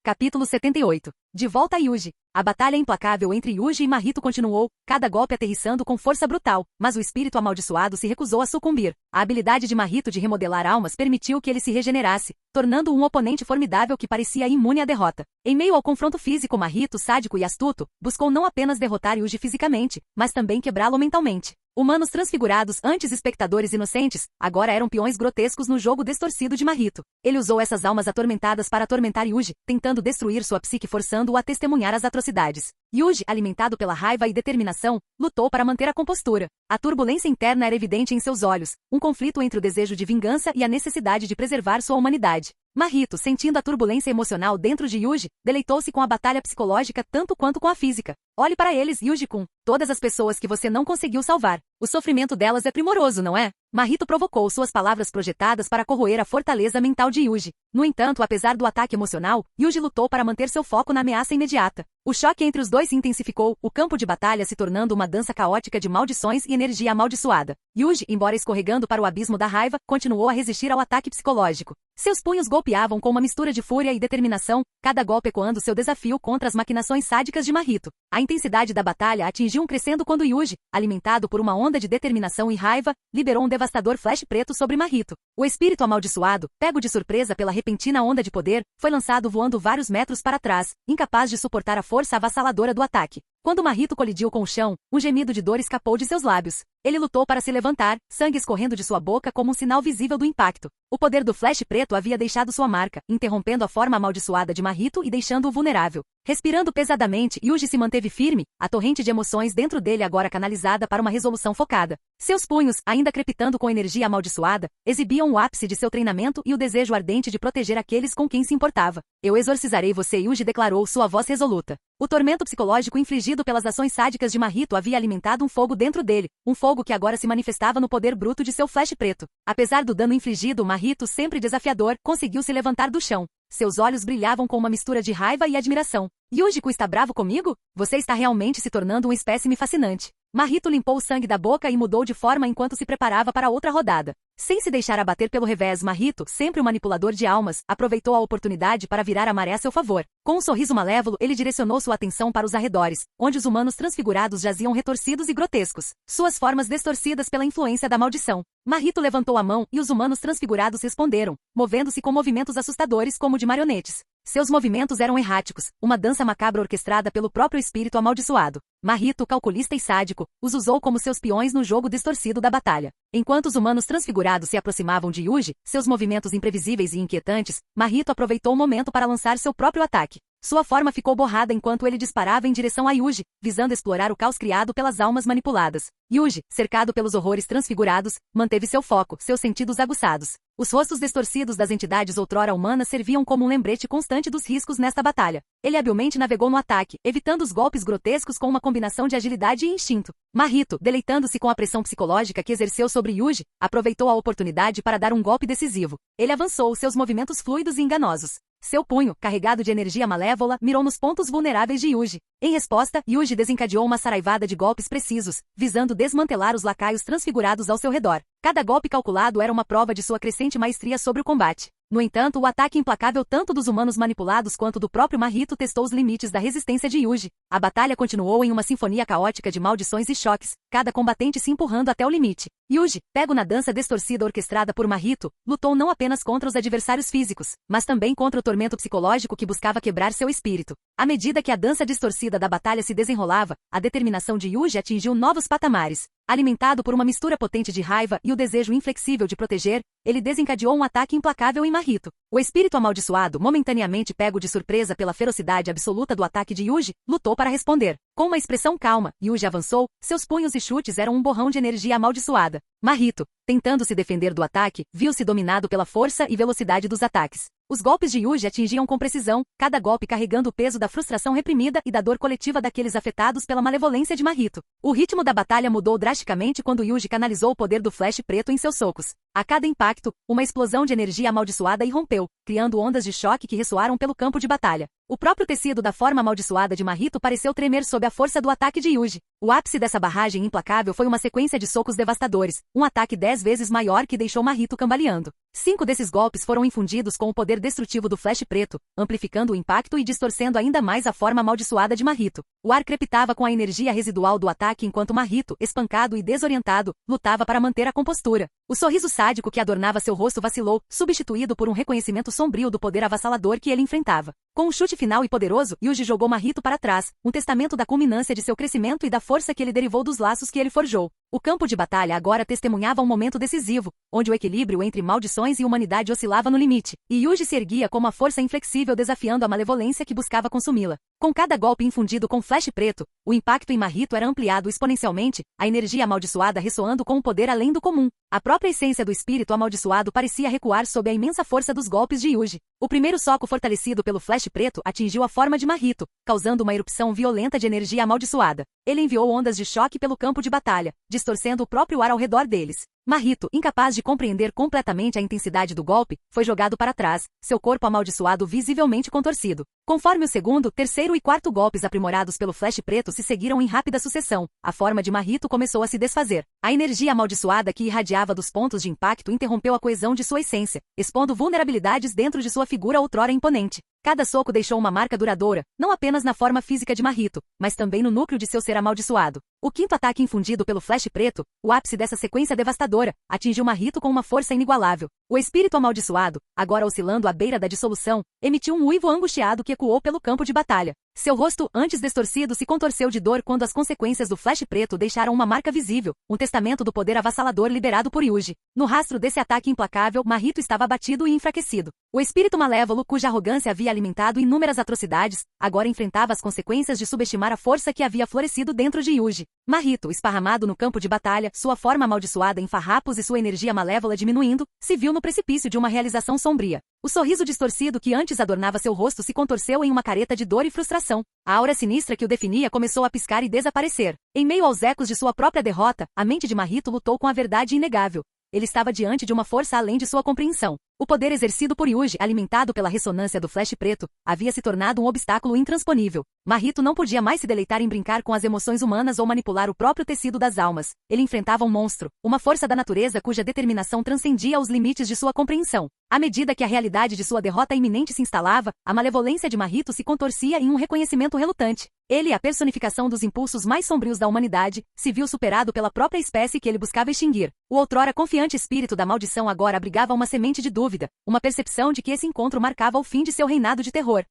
Capítulo 78. De volta a Yuji. A batalha implacável entre Yuji e Mahito continuou, cada golpe aterrissando com força brutal, mas o espírito amaldiçoado se recusou a sucumbir. A habilidade de Mahito de remodelar almas permitiu que ele se regenerasse, tornando-o um oponente formidável que parecia imune à derrota. Em meio ao confronto físico, Mahito, sádico e astuto, buscou não apenas derrotar Yuji fisicamente, mas também quebrá-lo mentalmente. Humanos transfigurados, antes espectadores inocentes, agora eram peões grotescos no jogo distorcido de Mahito. Ele usou essas almas atormentadas para atormentar Yuji, tentando destruir sua psique forçando-o a testemunhar as atrocidades. Yuji, alimentado pela raiva e determinação, lutou para manter a compostura. A turbulência interna era evidente em seus olhos, um conflito entre o desejo de vingança e a necessidade de preservar sua humanidade. Mahito, sentindo a turbulência emocional dentro de Yuji, deleitou-se com a batalha psicológica tanto quanto com a física. Olhe para eles, Yuji-kun. Todas as pessoas que você não conseguiu salvar. O sofrimento delas é primoroso, não é? Mahito provocou suas palavras projetadas para corroer a fortaleza mental de Yuji. No entanto, apesar do ataque emocional, Yuji lutou para manter seu foco na ameaça imediata. O choque entre os dois se intensificou, o campo de batalha se tornando uma dança caótica de maldições e energia amaldiçoada. Yuji, embora escorregando para o abismo da raiva, continuou a resistir ao ataque psicológico. Seus punhos golpeavam com uma mistura de fúria e determinação, cada golpe ecoando seu desafio contra as maquinações sádicas de Mahito. A intensidade da batalha atingiu um crescendo quando Yuji, alimentado por uma onda de determinação e raiva, liberou um devastador flash preto sobre Mahito. O espírito amaldiçoado, pego de surpresa pela repentina onda de poder, foi lançado voando vários metros para trás, incapaz de suportar a força avassaladora do ataque. Quando Mahito colidiu com o chão, um gemido de dor escapou de seus lábios. Ele lutou para se levantar, sangue escorrendo de sua boca como um sinal visível do impacto. O poder do flash preto havia deixado sua marca, interrompendo a forma amaldiçoada de Mahito e deixando-o vulnerável. Respirando pesadamente, Yuji se manteve firme, a torrente de emoções dentro dele agora canalizada para uma resolução focada. Seus punhos, ainda crepitando com energia amaldiçoada, exibiam o ápice de seu treinamento e o desejo ardente de proteger aqueles com quem se importava. Eu exorcizarei você, Yuji declarou, sua voz resoluta. O tormento psicológico infligido pelas ações sádicas de Mahito havia alimentado um fogo dentro dele, um fogo que agora se manifestava no poder bruto de seu flash preto. Apesar do dano infligido, Mahito, sempre desafiador, conseguiu se levantar do chão. Seus olhos brilhavam com uma mistura de raiva e admiração. Yujiko está bravo comigo? Você está realmente se tornando um espécime fascinante. Mahito limpou o sangue da boca e mudou de forma enquanto se preparava para outra rodada. Sem se deixar abater pelo revés, Mahito, sempre o manipulador de almas, aproveitou a oportunidade para virar a maré a seu favor. Com um sorriso malévolo, ele direcionou sua atenção para os arredores, onde os humanos transfigurados jaziam retorcidos e grotescos, suas formas distorcidas pela influência da maldição. Mahito levantou a mão e os humanos transfigurados responderam, movendo-se com movimentos assustadores como de marionetes. Seus movimentos eram erráticos, uma dança macabra orquestrada pelo próprio espírito amaldiçoado. Mahito, calculista e sádico, os usou como seus peões no jogo distorcido da batalha. Enquanto os humanos transfigurados se aproximavam de Yuji, seus movimentos imprevisíveis e inquietantes, Mahito aproveitou o momento para lançar seu próprio ataque. Sua forma ficou borrada enquanto ele disparava em direção a Yuji, visando explorar o caos criado pelas almas manipuladas. Yuji, cercado pelos horrores transfigurados, manteve seu foco, seus sentidos aguçados. Os rostos distorcidos das entidades outrora humanas serviam como um lembrete constante dos riscos nesta batalha. Ele habilmente navegou no ataque, evitando os golpes grotescos com uma combinação de agilidade e instinto. Mahito, deleitando-se com a pressão psicológica que exerceu sobre Yuji, aproveitou a oportunidade para dar um golpe decisivo. Ele avançou, seus movimentos fluidos e enganosos. Seu punho, carregado de energia malévola, mirou nos pontos vulneráveis de Yuji. Em resposta, Yuji desencadeou uma saraivada de golpes precisos, visando desmantelar os lacaios transfigurados ao seu redor. Cada golpe calculado era uma prova de sua crescente maestria sobre o combate. No entanto, o ataque implacável tanto dos humanos manipulados quanto do próprio Mahito testou os limites da resistência de Yuji. A batalha continuou em uma sinfonia caótica de maldições e choques, cada combatente se empurrando até o limite. Yuji, pego na dança distorcida orquestrada por Mahito, lutou não apenas contra os adversários físicos, mas também contra o tormento psicológico que buscava quebrar seu espírito. À medida que a dança distorcida da batalha se desenrolava, a determinação de Yuji atingiu novos patamares. Alimentado por uma mistura potente de raiva e o desejo inflexível de proteger, ele desencadeou um ataque implacável em Mahito. O espírito amaldiçoado, momentaneamente pego de surpresa pela ferocidade absoluta do ataque de Yuji, lutou para responder. Com uma expressão calma, Yuji avançou, seus punhos e chutes eram um borrão de energia amaldiçoada. Mahito, tentando se defender do ataque, viu-se dominado pela força e velocidade dos ataques. Os golpes de Yuji atingiam com precisão, cada golpe carregando o peso da frustração reprimida e da dor coletiva daqueles afetados pela malevolência de Mahito. O ritmo da batalha mudou drasticamente quando Yuji canalizou o poder do flash preto em seus socos. A cada impacto, uma explosão de energia amaldiçoada irrompeu, criando ondas de choque que ressoaram pelo campo de batalha. O próprio tecido da forma amaldiçoada de Mahito pareceu tremer sob a força do ataque de Yuji. O ápice dessa barragem implacável foi uma sequência de socos devastadores, um ataque 10 vezes maior que deixou Mahito cambaleando. 5 desses golpes foram infundidos com o poder destrutivo do flash preto, amplificando o impacto e distorcendo ainda mais a forma amaldiçoada de Mahito. O ar crepitava com a energia residual do ataque enquanto Mahito, espancado e desorientado, lutava para manter a compostura. O sorriso sádico que adornava seu rosto vacilou, substituído por um reconhecimento sombrio do poder avassalador que ele enfrentava. Com um chute final e poderoso, Yuji jogou Mahito para trás, um testamento da culminância de seu crescimento e da força que ele derivou dos laços que ele forjou. O campo de batalha agora testemunhava um momento decisivo, onde o equilíbrio entre maldições e humanidade oscilava no limite, e Yuji se erguia como a força inflexível desafiando a malevolência que buscava consumi-la. Com cada golpe infundido com flash preto, o impacto em Mahito era ampliado exponencialmente, a energia amaldiçoada ressoando com um poder além do comum. A própria essência do espírito amaldiçoado parecia recuar sob a imensa força dos golpes de Yuji. O primeiro soco fortalecido pelo flash flash preto atingiu a forma de Mahito, causando uma erupção violenta de energia amaldiçoada. Ele enviou ondas de choque pelo campo de batalha, distorcendo o próprio ar ao redor deles. Mahito, incapaz de compreender completamente a intensidade do golpe, foi jogado para trás, seu corpo amaldiçoado visivelmente contorcido. Conforme o segundo, terceiro e quarto golpes aprimorados pelo flash preto se seguiram em rápida sucessão, a forma de Mahito começou a se desfazer. A energia amaldiçoada que irradiava dos pontos de impacto interrompeu a coesão de sua essência, expondo vulnerabilidades dentro de sua figura outrora imponente. Cada soco deixou uma marca duradoura, não apenas na forma física de Mahito, mas também no núcleo de seu ser amaldiçoado. O quinto ataque infundido pelo flash preto, o ápice dessa sequência devastadora, atingiu Mahito com uma força inigualável. O espírito amaldiçoado, agora oscilando à beira da dissolução, emitiu um uivo angustiado que ecoou pelo campo de batalha. Seu rosto, antes distorcido, se contorceu de dor quando as consequências do flash preto deixaram uma marca visível, um testamento do poder avassalador liberado por Yuji. No rastro desse ataque implacável, Mahito estava abatido e enfraquecido. O espírito malévolo, cuja arrogância havia alimentado inúmeras atrocidades, agora enfrentava as consequências de subestimar a força que havia florescido dentro de Yuji. Mahito, esparramado no campo de batalha, sua forma amaldiçoada em farrapos e sua energia malévola diminuindo, se viu no precipício de uma realização sombria. O sorriso distorcido que antes adornava seu rosto se contorceu em uma careta de dor e frustração. A aura sinistra que o definia começou a piscar e desaparecer. Em meio aos ecos de sua própria derrota, a mente de Mahito lutou com a verdade inegável. Ele estava diante de uma força além de sua compreensão. O poder exercido por Yuji, alimentado pela ressonância do flash preto, havia se tornado um obstáculo intransponível. Mahito não podia mais se deleitar em brincar com as emoções humanas ou manipular o próprio tecido das almas. Ele enfrentava um monstro, uma força da natureza cuja determinação transcendia os limites de sua compreensão. À medida que a realidade de sua derrota iminente se instalava, a malevolência de Mahito se contorcia em um reconhecimento relutante. Ele, a personificação dos impulsos mais sombrios da humanidade, se viu superado pela própria espécie que ele buscava extinguir. O outrora confiante espírito da maldição agora abrigava uma semente de dúvida, uma percepção de que esse encontro marcava o fim de seu reinado de terror.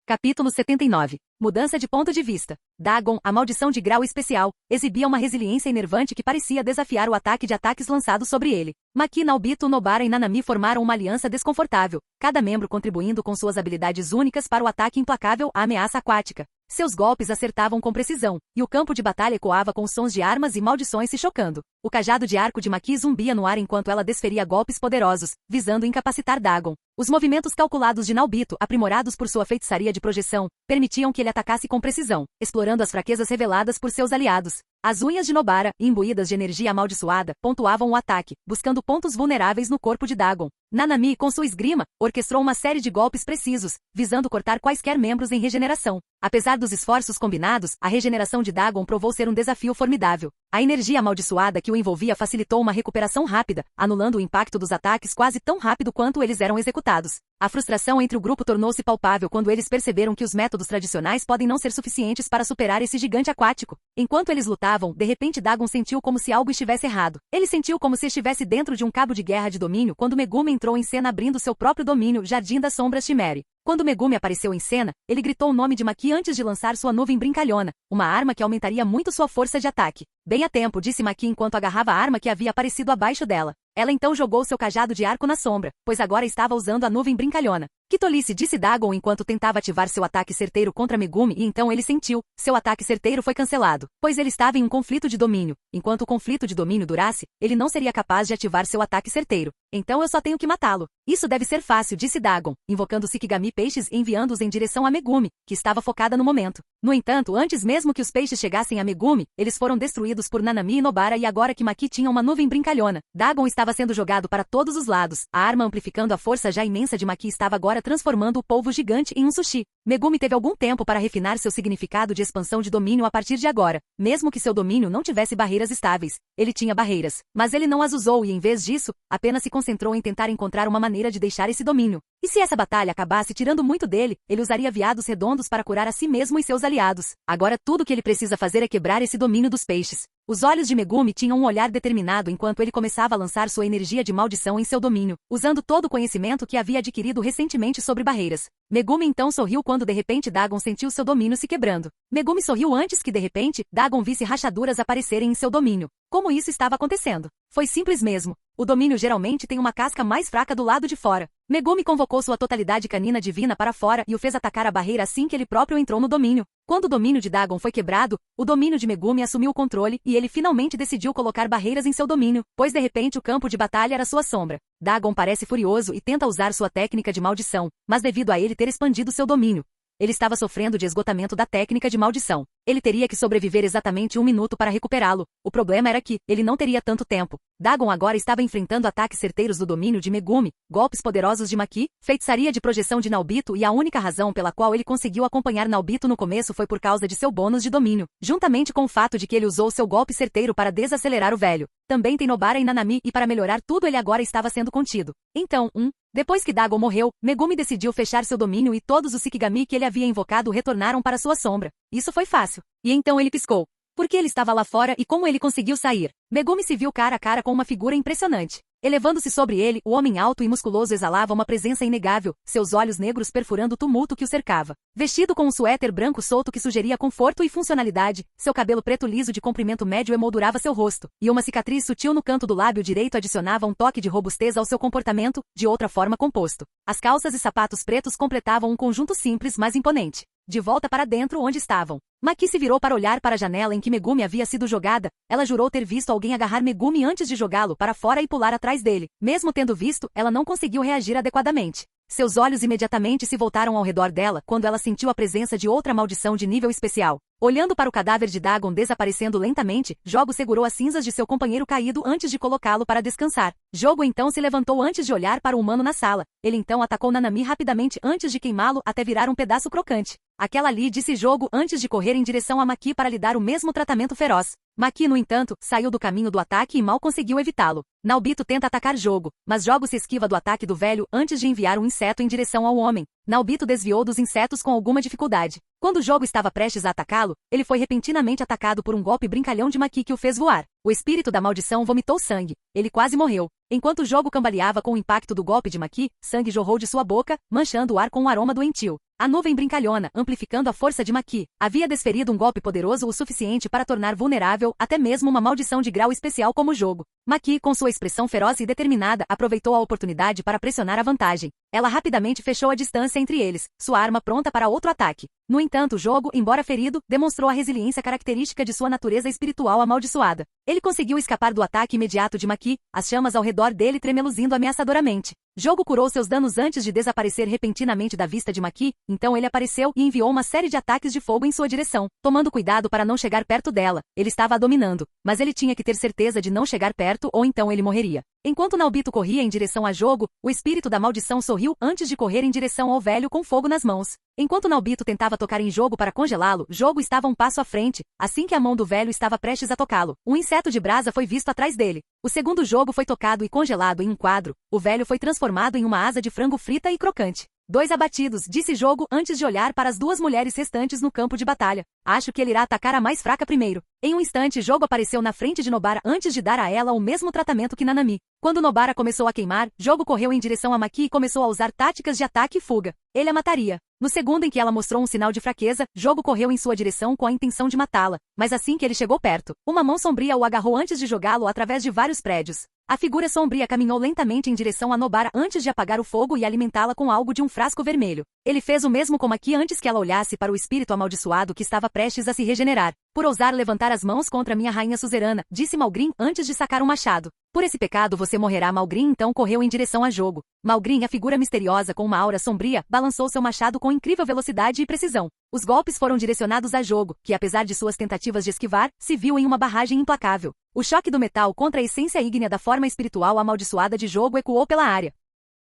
Capítulo 79. Mudança de ponto de vista. Dagon, a maldição de grau especial, exibia uma resiliência enervante que parecia desafiar o ataque de ataques lançados sobre ele. Maki, Naobito, Nobara e Nanami formaram uma aliança desconfortável, cada membro contribuindo com suas habilidades únicas para o ataque implacável à ameaça aquática. Seus golpes acertavam com precisão, e o campo de batalha ecoava com sons de armas e maldições se chocando. O cajado de arco de Maki zumbia no ar enquanto ela desferia golpes poderosos, visando incapacitar Dagon. Os movimentos calculados de Naobito, aprimorados por sua feitiçaria de projeção, permitiam que ele atacasse com precisão, explorando as fraquezas reveladas por seus aliados. As unhas de Nobara, imbuídas de energia amaldiçoada, pontuavam o ataque, buscando pontos vulneráveis no corpo de Dagon. Nanami, com sua esgrima, orquestrou uma série de golpes precisos, visando cortar quaisquer membros em regeneração. Apesar dos esforços combinados, a regeneração de Dagon provou ser um desafio formidável. A energia amaldiçoada que o envolvia facilitou uma recuperação rápida, anulando o impacto dos ataques quase tão rápido quanto eles eram executados. A frustração entre o grupo tornou-se palpável quando eles perceberam que os métodos tradicionais podem não ser suficientes para superar esse gigante aquático. Enquanto eles lutavam, de repente Dagon sentiu como se algo estivesse errado. Ele sentiu como se estivesse dentro de um cabo de guerra de domínio quando Megumi entrou em cena abrindo seu próprio domínio, Jardim das Sombras Chimere. Quando Megumi apareceu em cena, ele gritou o nome de Maki antes de lançar sua nuvem brincalhona, uma arma que aumentaria muito sua força de ataque. Bem a tempo, disse Maki enquanto agarrava a arma que havia aparecido abaixo dela. Ela então jogou seu cajado de arco na sombra, pois agora estava usando a nuvem brincalhona. Que tolice, disse Dagon enquanto tentava ativar seu ataque certeiro contra Megumi e então ele sentiu, seu ataque certeiro foi cancelado, pois ele estava em um conflito de domínio. Enquanto o conflito de domínio durasse, ele não seria capaz de ativar seu ataque certeiro. Então eu só tenho que matá-lo. Isso deve ser fácil, disse Dagon, invocando Shikigami peixes e enviando-os em direção a Megumi, que estava focada no momento. No entanto, antes mesmo que os peixes chegassem a Megumi, eles foram destruídos por Nanami e Nobara e agora que Maki tinha uma nuvem brincalhona, Dagon estava sendo jogado para todos os lados. A arma amplificando a força já imensa de Maki estava agora transformando o polvo gigante em um sushi. Megumi teve algum tempo para refinar seu significado de expansão de domínio a partir de agora. Mesmo que seu domínio não tivesse barreiras estáveis, ele tinha barreiras. Mas ele não as usou e, em vez disso, apenas se concentrou em tentar encontrar uma maneira de deixar esse domínio. E se essa batalha acabasse tirando muito dele, ele usaria veados redondos para curar a si mesmo e seus aliados. Agora tudo o que ele precisa fazer é quebrar esse domínio dos peixes. Os olhos de Megumi tinham um olhar determinado enquanto ele começava a lançar sua energia de maldição em seu domínio, usando todo o conhecimento que havia adquirido recentemente sobre barreiras. Megumi então sorriu quando de repente Dagon sentiu seu domínio se quebrando. Megumi sorriu antes que de repente, Dagon visse rachaduras aparecerem em seu domínio. Como isso estava acontecendo? Foi simples mesmo. O domínio geralmente tem uma casca mais fraca do lado de fora. Megumi convocou sua totalidade canina divina para fora e o fez atacar a barreira assim que ele próprio entrou no domínio. Quando o domínio de Dagon foi quebrado, o domínio de Megumi assumiu o controle e ele finalmente decidiu colocar barreiras em seu domínio, pois de repente o campo de batalha era sua sombra. Dagon parece furioso e tenta usar sua técnica de maldição, mas devido a ele ter expandido seu domínio, ele estava sofrendo de esgotamento da técnica de maldição. Ele teria que sobreviver exatamente 1 minuto para recuperá-lo. O problema era que ele não teria tanto tempo. Dagon agora estava enfrentando ataques certeiros do domínio de Megumi, golpes poderosos de Maki, feitiçaria de projeção de Naobito e a única razão pela qual ele conseguiu acompanhar Naobito no começo foi por causa de seu bônus de domínio, juntamente com o fato de que ele usou seu golpe certeiro para desacelerar o velho. Também tem Nobara e Nanami e para melhorar tudo ele agora estava sendo contido. Então, depois que Dagon morreu, Megumi decidiu fechar seu domínio e todos os Shikigami que ele havia invocado retornaram para sua sombra. Isso foi fácil. E então ele piscou. Porque ele estava lá fora e como ele conseguiu sair? Megumi se viu cara a cara com uma figura impressionante. Elevando-se sobre ele, o homem alto e musculoso exalava uma presença inegável, seus olhos negros perfurando o tumulto que o cercava. Vestido com um suéter branco solto que sugeria conforto e funcionalidade, seu cabelo preto liso de comprimento médio emoldurava seu rosto, e uma cicatriz sutil no canto do lábio direito adicionava um toque de robustez ao seu comportamento, de outra forma composto. As calças e sapatos pretos completavam um conjunto simples mas imponente. De volta para dentro onde estavam, Maki se virou para olhar para a janela em que Megumi havia sido jogada. Ela jurou ter visto alguém agarrar Megumi antes de jogá-lo para fora e pular atrás dele. Mesmo tendo visto, ela não conseguiu reagir adequadamente. Seus olhos imediatamente se voltaram ao redor dela quando ela sentiu a presença de outra maldição de nível especial. Olhando para o cadáver de Dagon desaparecendo lentamente, Jogo segurou as cinzas de seu companheiro caído antes de colocá-lo para descansar. Jogo então se levantou antes de olhar para o humano na sala. Ele então atacou Nanami rapidamente antes de queimá-lo até virar um pedaço crocante. Aquela ali, disse Jogo antes de correr em direção a Maki para lhe dar o mesmo tratamento feroz. Maki, no entanto, saiu do caminho do ataque e mal conseguiu evitá-lo. Naobito tenta atacar Jogo, mas Jogo se esquiva do ataque do velho antes de enviar um inseto em direção ao homem. Naobito desviou dos insetos com alguma dificuldade. Quando Jogo estava prestes a atacá-lo, ele foi repentinamente atacado por um golpe brincalhão de Maki que o fez voar. O espírito da maldição vomitou sangue. Ele quase morreu. Enquanto Jogo cambaleava com o impacto do golpe de Maki, sangue jorrou de sua boca, manchando o ar com um aroma doentio. A nuvem brincalhona, amplificando a força de Maki, havia desferido um golpe poderoso o suficiente para tornar vulnerável até mesmo uma maldição de grau especial como Jogo. Maki, com sua expressão feroz e determinada, aproveitou a oportunidade para pressionar a vantagem. Ela rapidamente fechou a distância entre eles, sua arma pronta para outro ataque. No entanto, Jogo, embora ferido, demonstrou a resiliência característica de sua natureza espiritual amaldiçoada. Ele conseguiu escapar do ataque imediato de Maki, as chamas ao redor dele tremeluzindo ameaçadoramente. Jogo curou seus danos antes de desaparecer repentinamente da vista de Maki, então ele apareceu e enviou uma série de ataques de fogo em sua direção, tomando cuidado para não chegar perto dela. Ele estava a dominando, mas ele tinha que ter certeza de não chegar perto ou então ele morreria. Enquanto Naobito corria em direção a Jogo, o espírito da maldição sorriu antes de correr em direção ao velho com fogo nas mãos. Enquanto Naobito tentava tocar em Jogo para congelá-lo, Jogo estava um passo à frente, assim que a mão do velho estava prestes a tocá-lo. Um inseto de brasa foi visto atrás dele. O segundo Jogo foi tocado e congelado em um quadro. O velho foi transformado em uma asa de frango frita e crocante. 2 abatidos, disse Jogo antes de olhar para as 2 mulheres restantes no campo de batalha. Acho que ele irá atacar a mais fraca primeiro. Em um instante, Jogo apareceu na frente de Nobara antes de dar a ela o mesmo tratamento que Nanami. Quando Nobara começou a queimar, Jogo correu em direção a Maki e começou a usar táticas de ataque e fuga. Ele a mataria. No segundo em que ela mostrou um sinal de fraqueza, Jogo correu em sua direção com a intenção de matá-la. Mas assim que ele chegou perto, uma mão sombria o agarrou antes de jogá-lo através de vários prédios. A figura sombria caminhou lentamente em direção a Nobara antes de apagar o fogo e alimentá-la com algo de um frasco vermelho. Ele fez o mesmo com Maki antes que ela olhasse para o espírito amaldiçoado que estava prestes a se regenerar. Por ousar levantar as mãos contra minha rainha suzerana, disse Malgrim antes de sacar um machado. Por esse pecado você morrerá. Malgrim então correu em direção a Jogo. Malgrim, a figura misteriosa com uma aura sombria, balançou seu machado com incrível velocidade e precisão. Os golpes foram direcionados a Jogo, que apesar de suas tentativas de esquivar, se viu em uma barragem implacável. O choque do metal contra a essência ígnea da forma espiritual amaldiçoada de Jogo ecoou pela área.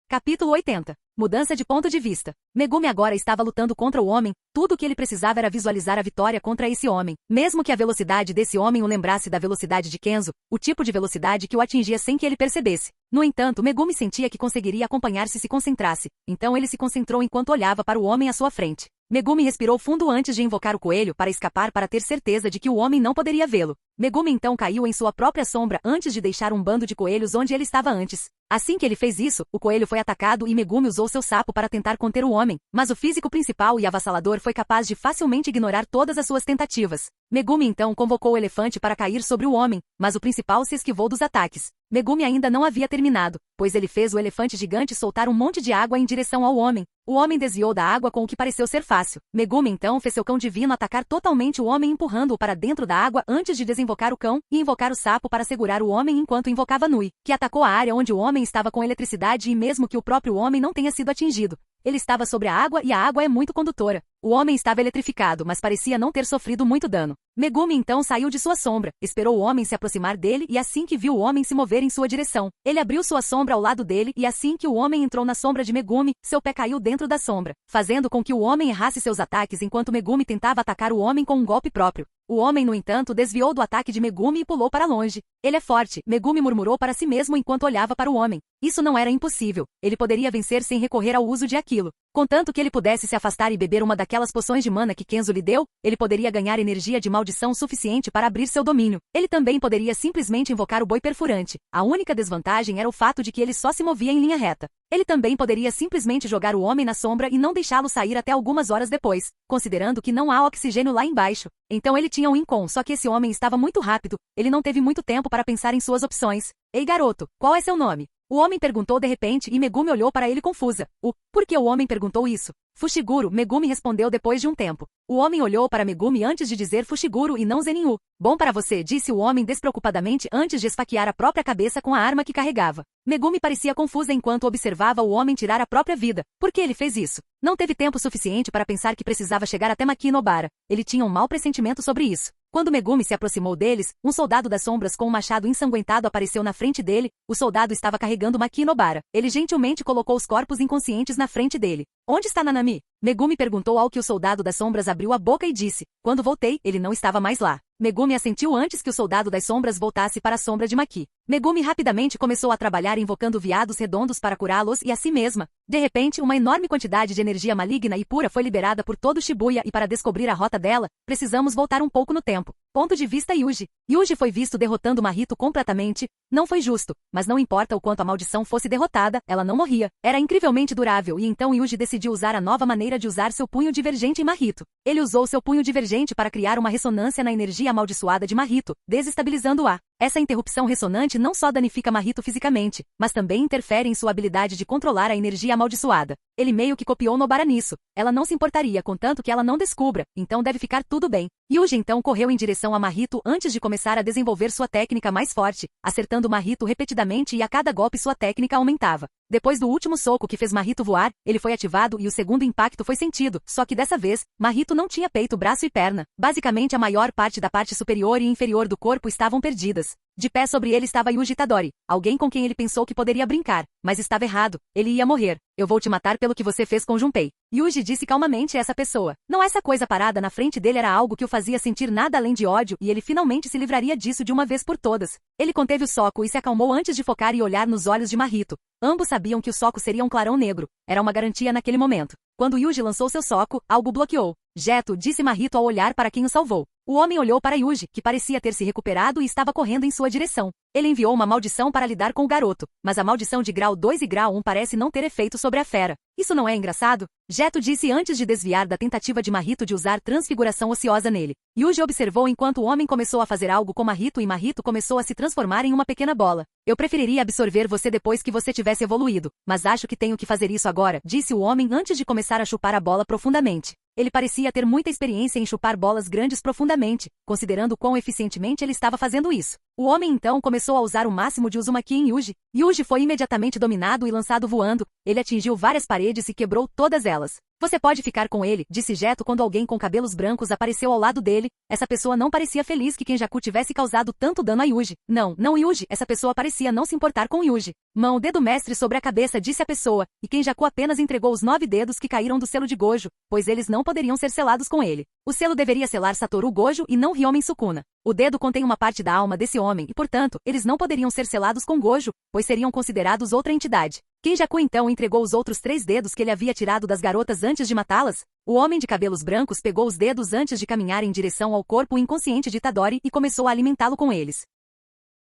Capítulo 80. Mudança de ponto de vista. Megumi agora estava lutando contra o homem, tudo o que ele precisava era visualizar a vitória contra esse homem. Mesmo que a velocidade desse homem o lembrasse da velocidade de Kenzo, o tipo de velocidade que o atingia sem que ele percebesse. No entanto, Megumi sentia que conseguiria acompanhar se concentrasse, então ele se concentrou enquanto olhava para o homem à sua frente. Megumi respirou fundo antes de invocar o coelho para escapar para ter certeza de que o homem não poderia vê-lo. Megumi então caiu em sua própria sombra antes de deixar um bando de coelhos onde ele estava antes. Assim que ele fez isso, o coelho foi atacado e Megumi usou seu sapo para tentar conter o homem, mas o físico principal e avassalador foi capaz de facilmente ignorar todas as suas tentativas. Megumi então convocou o elefante para cair sobre o homem, mas o principal se esquivou dos ataques. Megumi ainda não havia terminado, pois ele fez o elefante gigante soltar um monte de água em direção ao homem. O homem desviou da água com o que pareceu ser fácil. Megumi então fez seu cão divino atacar totalmente o homem empurrando-o para dentro da água antes de desinvocar o cão e invocar o sapo para segurar o homem enquanto invocava Nui, que atacou a área onde o homem estava com eletricidade e mesmo que o próprio homem não tenha sido atingido. Ele estava sobre a água e a água é muito condutora. O homem estava eletrificado, mas parecia não ter sofrido muito dano. Megumi então saiu de sua sombra, esperou o homem se aproximar dele e assim que viu o homem se mover em sua direção, ele abriu sua sombra ao lado dele e assim que o homem entrou na sombra de Megumi, seu pé caiu dentro da sombra, fazendo com que o homem errasse seus ataques enquanto Megumi tentava atacar o homem com um golpe próprio. O homem, no entanto, desviou do ataque de Megumi e pulou para longe. Ele é forte, Megumi murmurou para si mesmo enquanto olhava para o homem. Isso não era impossível. Ele poderia vencer sem recorrer ao uso de aquilo. Contanto que ele pudesse se afastar e beber uma daquelas poções de mana que Kenzo lhe deu, ele poderia ganhar energia de maldição suficiente para abrir seu domínio. Ele também poderia simplesmente invocar o boi perfurante. A única desvantagem era o fato de que ele só se movia em linha reta. Ele também poderia simplesmente jogar o homem na sombra e não deixá-lo sair até algumas horas depois, considerando que não há oxigênio lá embaixo. Então ele tinha um incon, só que esse homem estava muito rápido, ele não teve muito tempo para pensar em suas opções. Ei garoto, qual é seu nome? O homem perguntou de repente e Megumi olhou para ele confusa. Por que o homem perguntou isso? Fushiguro, Megumi respondeu depois de um tempo. O homem olhou para Megumi antes de dizer Fushiguro e não Zeninyu. Bom para você, disse o homem despreocupadamente antes de esfaquear a própria cabeça com a arma que carregava. Megumi parecia confusa enquanto observava o homem tirar a própria vida. Por que ele fez isso? Não teve tempo suficiente para pensar que precisava chegar até Makinobara. Ele tinha um mau pressentimento sobre isso. Quando Megumi se aproximou deles, um soldado das sombras com um machado ensanguentado apareceu na frente dele. O soldado estava carregando Makinobara. Ele gentilmente colocou os corpos inconscientes na frente dele. Onde está Nanami? Megumi perguntou ao que o soldado das sombras abriu a boca e disse. Quando voltei, ele não estava mais lá. Megumi assentiu antes que o soldado das sombras voltasse para a sombra de Maki. Megumi rapidamente começou a trabalhar invocando viados redondos para curá-los e a si mesma. De repente, uma enorme quantidade de energia maligna e pura foi liberada por todo Shibuya e para descobrir a rota dela, precisamos voltar um pouco no tempo. Ponto de vista Yuji. Yuji foi visto derrotando Mahito completamente. Não foi justo, mas não importa o quanto a maldição fosse derrotada, ela não morria. Era incrivelmente durável e então Yuji decidiu usar a nova maneira de usar seu punho divergente em Mahito. Ele usou seu punho divergente para criar uma ressonância na energia amaldiçoada de Mahito, desestabilizando-a. Essa interrupção ressonante não só danifica Mahito fisicamente, mas também interfere em sua habilidade de controlar a energia amaldiçoada. Ele meio que copiou Nobara nisso. Ela não se importaria contanto que ela não descubra, então deve ficar tudo bem. Yuji então correu em direção a Mahito antes de começar a desenvolver sua técnica mais forte, acertando Mahito repetidamente e a cada golpe sua técnica aumentava. Depois do último soco que fez Mahito voar, ele foi ativado e o segundo impacto foi sentido, só que dessa vez, Mahito não tinha peito, braço e perna. Basicamente a maior parte da parte superior e inferior do corpo estavam perdidas. De pé sobre ele estava Yuji Tadori, alguém com quem ele pensou que poderia brincar, mas estava errado, ele ia morrer. Eu vou te matar pelo que você fez com Junpei. Yuji disse calmamente a essa pessoa. Não, essa coisa parada na frente dele era algo que o fazia sentir nada além de ódio e ele finalmente se livraria disso de uma vez por todas. Ele conteve o soco e se acalmou antes de focar e olhar nos olhos de Mahito. Ambos sabiam que o soco seria um clarão negro. Era uma garantia naquele momento. Quando Yuji lançou seu soco, algo bloqueou. Jeto, disse Mahito ao olhar para quem o salvou. O homem olhou para Yuji, que parecia ter se recuperado e estava correndo em sua direção. Ele enviou uma maldição para lidar com o garoto, mas a maldição de grau 2 e grau 1 parece não ter efeito sobre a fera. Isso não é engraçado? Jeto disse antes de desviar da tentativa de Mahito de usar transfiguração ociosa nele. Yuji observou enquanto o homem começou a fazer algo com Mahito e Mahito começou a se transformar em uma pequena bola. Eu preferiria absorver você depois que você tivesse evoluído, mas acho que tenho que fazer isso agora, disse o homem antes de começar a chupar a bola profundamente. Ele parecia ter muita experiência em chupar bolas grandes profundamente, considerando quão eficientemente ele estava fazendo isso. O homem então começou a usar o máximo de Uzumaki em Yuji. Yuji foi imediatamente dominado e lançado voando. Ele atingiu várias paredes e quebrou todas elas. Você pode ficar com ele, disse Jeto quando alguém com cabelos brancos apareceu ao lado dele. Essa pessoa não parecia feliz que Kenjaku tivesse causado tanto dano a Yuji. Não Yuji, essa pessoa parecia não se importar com Yuji. Mão, dedo mestre sobre a cabeça, disse a pessoa, e Kenjaku apenas entregou os 9 dedos que caíram do selo de Gojo, pois eles não poderiam ser selados com ele. O selo deveria selar Satoru Gojo e não Ryomen Sukuna. O dedo contém uma parte da alma desse homem e, portanto, eles não poderiam ser selados com Gojo, pois seriam considerados outra entidade. Kenjaku então entregou os outros 3 dedos que ele havia tirado das garotas antes de matá-las. O homem de cabelos brancos pegou os dedos antes de caminhar em direção ao corpo inconsciente de Itadori e começou a alimentá-lo com eles.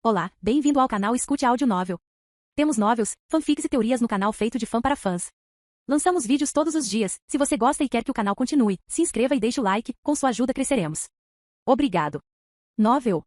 Olá, bem-vindo ao canal Escute Áudio Novel. Temos novels, fanfics e teorias no canal feito de fã para fãs. Lançamos vídeos todos os dias. Se você gosta e quer que o canal continue, se inscreva e deixe o like, com sua ajuda cresceremos. Obrigado. Novel.